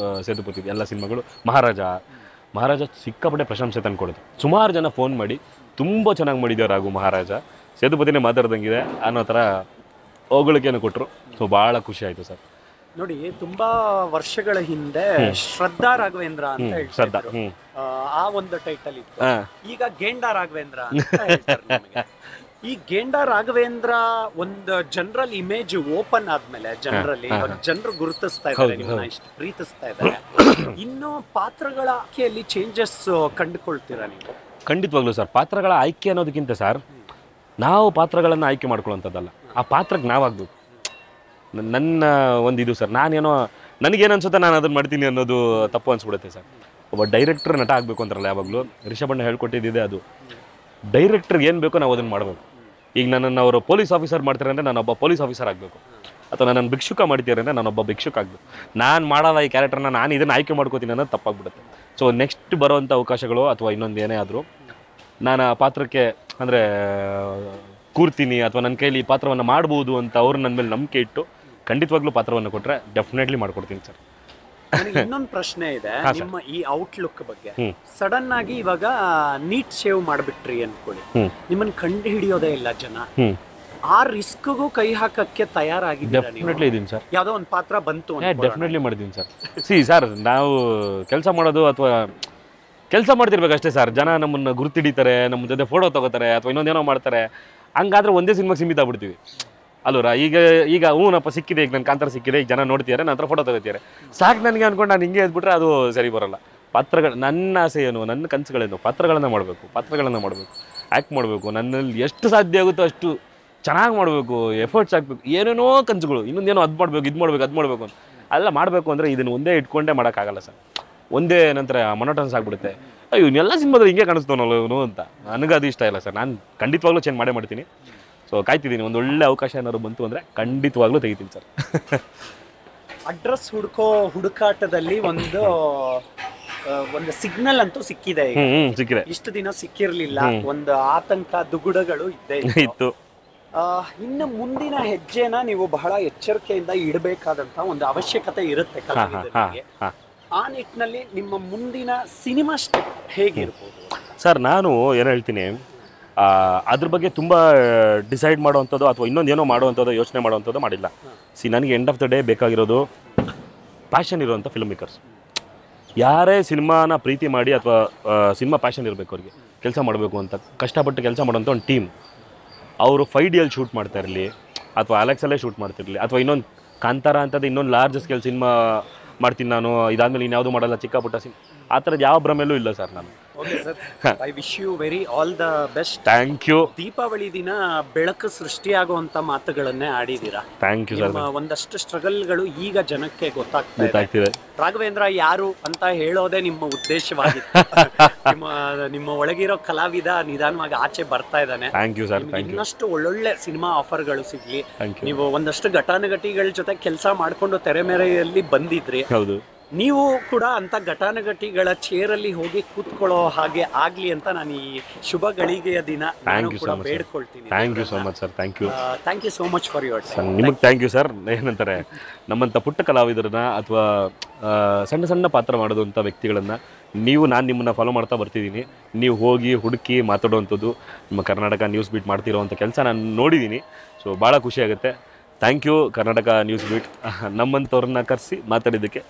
ಸೇತುಪತಿ ಎಲ್ಲ ಸಿನಿಮಾಗಳು. ಮಹಾರಾಜ ಸಿಕ್ಕಾಪಟ್ಟೆ ಪ್ರಶಂಸೆ ತಂದ್ಕೊಡೋದು. ಸುಮಾರು ಜನ ಫೋನ್ ಮಾಡಿ ತುಂಬ ಚೆನ್ನಾಗಿ ಮಾಡಿದ್ದೆ ರಾಘು ಮಹಾರಾಜ, ಸೇತುಪತಿನೇ ಮಾತಾಡ್ದಂಗಿದೆ ಅನ್ನೋ ಥರ ಹೊಗಳಿಕೆಯನ್ನು ಕೊಟ್ಟರು. ಸೊ ಭಾಳ ಖುಷಿ ಆಯಿತು ಸರ್. ನೋಡಿ, ತುಂಬಾ ವರ್ಷಗಳ ಹಿಂದೆ ಶ್ರದ್ಧಾ ರಾಘವೇಂದ್ರ ಅಂತ ಹೇಳ್ತಾರೆ, ಆ ಒಂದು ಟೈಟಲ್ ಇತ್ತು. ಈಗ ಗೇಂಡಾ ರಾಘವೇಂದ್ರ ಅಂತ ಹೇಳ್ತಾರೆ ನಮಗೆ. ಈ ಗೇಂಡಾ ರಾಘವೇಂದ್ರ ಒಂದು ಜನರಲ್ ಇಮೇಜ್ ಓಪನ್ ಆದ್ಮೇಲೆ ಜನರು ಗುರುತಿಸ್ತಾ ಇದ್ದಾರೆ, ನಿಮ್ಮನ್ನ ಇಷ್ಟು ಪ್ರೀತಿಸ್ತಾ ಇದ್ದಾರೆ. ಇನ್ನು ಪಾತ್ರಗಳ ಆಯ್ಕೆಯಲ್ಲಿ ಚೇಂಜಸ್ ಕಂಡುಕೊಳ್ತೀರಾ ನೀವು? ಖಂಡಿತವಾಗ್ಲೂ ಸರ್. ಪಾತ್ರಗಳ ಆಯ್ಕೆ ಅನ್ನೋದಕ್ಕಿಂತ ಸರ್, ನಾವು ಪಾತ್ರಗಳನ್ನು ಆಯ್ಕೆ ಮಾಡ್ಕೊಳ್ಳೋಂಥದ್ದಲ್ಲ, ಆ ಪಾತ್ರಕ್ಕೆ ನಾವಾಗಬೇಕು. ನನ್ನ ಒಂದು ಇದು ಸರ್, ನಾನೇನೋ ನನಗೇನು ಅನ್ಸುತ್ತೆ ನಾನು ಅದನ್ನು ಮಾಡ್ತೀನಿ ಅನ್ನೋದು ತಪ್ಪು ಅನ್ಸ್ಬಿಡುತ್ತೆ ಸರ್. ಒಬ್ಬ ಡೈರೆಕ್ಟರ್ ನಟ ಆಗಬೇಕು ಅಂತಾರಲ್ಲ ಯಾವಾಗಲೂ, ರಿಷಬಣ್ಣ ಹೇಳ್ಕೊಟ್ಟಿದ್ದೆ ಅದು. ಡೈರೆಕ್ಟರ್ಗೆ ಏನು ಬೇಕೋ ನಾವು ಅದನ್ನು ಮಾಡಬೇಕು. ಈಗ ನನ್ನನ್ನು ಅವರು ಪೊಲೀಸ್ ಆಫೀಸರ್ ಮಾಡ್ತಾರೆ ಅಂದರೆ ನಾನೊಬ್ಬ ಪೊಲೀಸ್ ಆಫೀಸರ್ ಆಗಬೇಕು, ಅಥವಾ ನನ್ನನ್ನು ಭಿಕ್ಷುಕ ಮಾಡ್ತಾರೆ ಅಂದರೆ ನಾನೊಬ್ಬ ಭಿಕ್ಷುಕ ಆಗಬೇಕು. ನಾನು ಮಾಡೋದ ಈ ಕ್ಯಾರೆಕ್ಟರ್ನ ನಾನು ಇದನ್ನು ಆಯ್ಕೆ ಮಾಡ್ಕೋತೀನಿ ಅನ್ನೋದು ತಪ್ಪಾಗ್ಬಿಡುತ್ತೆ. ಸೊ ನೆಕ್ಸ್ಟ್ ಬರೋವಂಥ ಅವಕಾಶಗಳು ಅಥವಾ ಇನ್ನೊಂದು ಏನೇ ಆದರೂ ನಾನು ಆ ಪಾತ್ರಕ್ಕೆ ಅಂದರೆ ಕೂರ್ತೀನಿ ಅಥವಾ ನನ್ನ ಕೈಲಿ ಈ ಪಾತ್ರವನ್ನು ಮಾಡ್ಬೋದು ಅಂತ ಅವ್ರು ನನ್ನ ಮೇಲೆ ನಂಬಿಕೆ ಇಟ್ಟು ಖಂಡಿತವಾಗ್ಲೂ ಪಾತ್ರವನ್ನು ಕೊಟ್ಟರೆ ಡೆಫಿನೆಟ್ಲಿ ಮಾಡ್ಕೊಡ್ತೀನಿ ಸರ್. ನನಗೆ ಇನ್ನೊಂದು ಪ್ರಶ್ನೆ ಇದೆ ನಿಮ್ಮ ಈ ಔಟ್ಲುಕ್ ಬಗ್ಗೆ. ಸಡನ್ ಆಗಿ ಇವಾಗ ನೀಟ್ ಶೇವ್ ಮಾಡಿಬಿಟ್ರಿ ಅನ್ಕೊಳ್ಳಿ, ನಿಮ್ಮನ್ನ ಕಂಡು ಹಿಡಿಯೋದೇ ಇಲ್ಲ ಜನ, ಆ ರಿಸ್ಕ್ಗೂ ಕೈ ಹಾಕಕ್ಕೆ ತಯಾರಾಗಿದ್ದೀರಾ? ಡೆಫಿನೆಟ್ಲಿ ಇದೀನಿ ಸರ್. ಯಾವುದೋ ಒಂದು ಪಾತ್ರ ಬಂತು, ಡೆಫಿನೆಟ್ಲಿ ಮಾಡಿದ್ದೀನಿ ಸರ್. ಸರ್ ನಾವು ಕೆಲಸ ಮಾಡೋದು ಅಥವಾ ಕೆಲಸ ಮಾಡ್ತಿರ್ಬೇಕಷ್ಟೇ ಸರ್. ಜನ ನಮ್ಮನ್ನು ಗುರುತಿಡಿತಾರೆ, ನಮ್ಮ ಜೊತೆ ಫೋಟೋ ತಗೋತಾರೆ ಅಥವಾ ಇನ್ನೊಂದೇನೋ ಮಾಡ್ತಾರೆ. ಹಂಗಾದ್ರೆ ಒಂದೇ ಸಿನಿಮಾಗೆ ಸೀಮಿತ ಆಗ್ಬಿಡ್ತೀವಿ ಅಲ್ವರ. ಈಗ ಹೂನಪ್ಪ ಸಿಕ್ಕಿದೆ, ಈಗ ನನ್ನ ಕಾಂತಾರ ಸಿಕ್ಕಿದೆ, ಈಗ ಜನ ನೋಡ್ತಿದ್ದಾರೆ, ನನ್ನ ಹತ್ರ ಫೋಟೋ ತಗೋತಿದ್ದಾರೆ, ಸಾಕು ನನಗೆ ಅಂದ್ಕೊಂಡು ನಾನು ಹಿಂಗೆ ಎದ್ಬಿಟ್ರೆ ಅದು ಸರಿ ಬರೋಲ್ಲ. ಪಾತ್ರಗಳು, ನನ್ನ ಆಸೆ ಏನು, ನನ್ನ ಕನಸುಗಳೇನು, ಪಾತ್ರಗಳನ್ನು ಮಾಡಬೇಕು, ಆ್ಯಕ್ಟ್ ಮಾಡಬೇಕು, ನನ್ನಲ್ಲಿ ಎಷ್ಟು ಸಾಧ್ಯ ಆಗುತ್ತೋ ಅಷ್ಟು ಚೆನ್ನಾಗಿ ಮಾಡಬೇಕು, ಎಫರ್ಟ್ಸ್ ಹಾಕಬೇಕು, ಏನೇನೋ ಕನಸುಗಳು, ಇನ್ನೊಂದೇನೋ ಅದು ಮಾಡಬೇಕು, ಇದು ಮಾಡಬೇಕು ಅಂತ ಅಲ್ಲ ಮಾಡಬೇಕು ಅಂದರೆ ಇದನ್ನು ಒಂದೇ ಇಟ್ಕೊಂಡೇ ಮಾಡೋಕ್ಕಾಗಲ್ಲ ಸರ್. ಒಂದೇ ನಂತರ ಮೊನೋಟನ್ಸ್ ಆಗಿಬಿಡುತ್ತೆ. ಇವನ್ನೆಲ್ಲ ಸಿನಿಮಾದಲ್ಲಿ ಹಿಂಗೆ ಕಾಣಿಸ್ತಾನಲ್ಲ ಇವನು ಅಂತ. ನನಗೆ ಅದು ಇಷ್ಟ ಇಲ್ಲ ಸರ್. ನಾನು ಖಂಡಿತವಾಗ್ಲೂ ಚೇಂಜ್ ಮಾಡ್ತೀನಿ. ಸೊ ಕಾಯ್ತಿದ್ದೀನಿ, ಒಂದು ಒಳ್ಳೆ ಅವಕಾಶ ಏನಾದ್ರು ಬಂತು ಅಂದರೆ ಖಂಡಿತವಾಗ್ಲೂ ತೆಗಿತೀನಿ ಸರ್. ಅಡ್ರೆಸ್ ಹುಡುಕಾಟದಲ್ಲಿ ಒಂದು ಸಿಗ್ನಲ್ ಅಂತೂ ಸಿಕ್ಕಿದೆ. ಸಿಕ್ಕಿದೆ. ಇಷ್ಟು ದಿನ ಸಿಕ್ಕಿರ್ಲಿಲ್ಲ, ಒಂದು ಆತಂಕ ದುಗುಡಗಳು ಇತ್ತು. ಇನ್ನು ಮುಂದಿನ ಹೆಜ್ಜೆನ ನೀವು ಬಹಳ ಎಚ್ಚರಿಕೆಯಿಂದ ಇಡಬೇಕಾದಂತ ಒಂದು ಅವಶ್ಯಕತೆ ಇರುತ್ತೆ ಕಲಾವಿದರಿಗೆ. ಆ ನಿಟ್ಟಿನಲ್ಲಿ ನಿಮ್ಮ ಮುಂದಿನ ಸಿನಿಮಾ ಸ್ಟೆಪ್ ಹೇಗಿರ್ಬೋದು ಸರ್? ನಾನು ಏನು ಹೇಳ್ತೀನಿ, ಅದ್ರ ಬಗ್ಗೆ ತುಂಬ ಡಿಸೈಡ್ ಮಾಡುವಂಥದ್ದು ಅಥವಾ ಇನ್ನೊಂದೇನೋ ಮಾಡುವಂಥದ್ದು ಯೋಚನೆ ಮಾಡುವಂಥದ್ದು ಮಾಡಿಲ್ಲ. ನನಗೆ ಎಂಡ್ ಆಫ್ ದ ಡೇ ಬೇಕಾಗಿರೋದು ಪ್ಯಾಷನ್ ಇರುವಂಥ ಫಿಲ್ಮ್ ಮೇಕರ್ಸ್. ಯಾರೇ ಸಿನಿಮಾನ ಪ್ರೀತಿ ಮಾಡಿ ಅಥವಾ ಸಿನಿಮಾ ಪ್ಯಾಷನ್ ಇರಬೇಕು, ಅವ್ರಿಗೆ ಕೆಲಸ ಮಾಡಬೇಕು ಅಂತ ಕಷ್ಟಪಟ್ಟು ಕೆಲಸ ಮಾಡೋಂಥ ಒಂದು ಟೀಮ್. ಅವರು 5Dಯಲ್ಲಿ ಶೂಟ್ ಮಾಡ್ತಾ ಇರಲಿ ಅಥವಾ ಅಲೆಕ್ಸಲ್ಲೇ ಶೂಟ್ ಮಾಡ್ತಿರಲಿ ಅಥವಾ ಇನ್ನೊಂದು ಕಾಂತಾರ ಅಂತದ್ದು ಇನ್ನೊಂದು ಲಾರ್ಜ್ ಸ್ಕೇಲ್ ಸಿನಿಮಾ ಮಾಡ್ತೀನಿ ನಾನು, ಇದಾದ್ಮೇಲೆ ಇನ್ಯಾವುದು ಮಾಡಲ್ಲ, ಚಿಕ್ಕ ಪುಟ್ಟ ಆ ಥರದ್ದು ಯಾವ ಭ್ರಮೆಯಲ್ಲೂ ಇಲ್ಲ ಸರ್ ನಾನು. Okay sir, I wish you very all the best. Thank you. Deepavali ದಿನ ಬೆಳಕು ಸೃಷ್ಟಿಯಾಗುವಂತ ಮಾತುಗಳನ್ನೇ ಆಡಿದ್ದೀರಾ. Thank you sir. ಒಂದಷ್ಟು ಸ್ಟ್ರಗಲ್ಗಳು ಈಗ ಜನಕ್ಕೆ ಗೊತ್ತಾಗ್ತಿದೆ. ರಾಘವೇಂದ್ರ ಯಾರು ಅಂತ ಹೇಳೋದೇ ನಿಮ್ಮ ಉದ್ದೇಶವಾಗಿತ್ತು. ನಿಮ್ಮ ಒಳಗಿರೋ ಕಲಾವಿದ ನಿಧಾನವಾಗಿ ಆಚೆ ಬರ್ತಾ ಇದ್ದಾನೆ. Thank you sir. ಇನ್ನಷ್ಟು ಒಳ್ಳೊಳ್ಳೆ ಸಿನಿಮಾ ಆಫರ್ಗಳು ಸಿಗ್ಲಿ. ನೀವು ಒಂದಷ್ಟು ಘಟಾನುಘಟಿಗಳ ಜೊತೆ ಕೆಲಸ ಮಾಡ್ಕೊಂಡು ತೆರೆ ಮೇರೆಯಲ್ಲಿ ಬಂದಿದ್ರಿ. ಹೌದು, ನೀವು ಕೂಡ ಅಂತ ಘಟಾನುಘಟಿಗಳ ಚೇರಲ್ಲಿ ಹೋಗಿ ಕೂತ್ಕೊಳ್ಳೋ ಹಾಗೆ ಆಗ್ಲಿ ಅಂತ ನಾನು ಈ ಶುಭ ಗಳಿಗೆಯ ದಿನ ಬೇಡ್ಕೊಳ್ತೀನಿ. Thank you so much sir. Thank you so much for your time. ನಿಮಗೆ ಥ್ಯಾಂಕ್ ಯು ಸರ್. ಏನಂತಾರೆ, ನಮ್ಮಂಥ ಪುಟ್ಟ ಕಲಾವಿದರನ್ನ ಅಥವಾ ಸಣ್ಣ ಸಣ್ಣ ಪಾತ್ರ ಮಾಡೋದಂಥ ವ್ಯಕ್ತಿಗಳನ್ನು ನಾನು ನಿಮ್ಮನ್ನು ಫಾಲೋ ಮಾಡ್ತಾ ಬರ್ತಿದ್ದೀನಿ. ನೀವು ಹೋಗಿ ಹುಡುಕಿ ಮಾತಾಡುವಂಥದ್ದು, ನಿಮ್ಮ ಕರ್ನಾಟಕ ನ್ಯೂಸ್ ಬೀಟ್ ಮಾಡ್ತಿರೋವಂಥ ಕೆಲಸ ನಾನು ನೋಡಿದ್ದೀನಿ. ಸೊ ಭಾಳ ಖುಷಿಯಾಗುತ್ತೆ. Thank you Karnataka news beat, ನಮ್ಮಂಥವ್ರನ್ನ ಕರೆಸಿ ಮಾತಾಡಿದ್ದಕ್ಕೆ.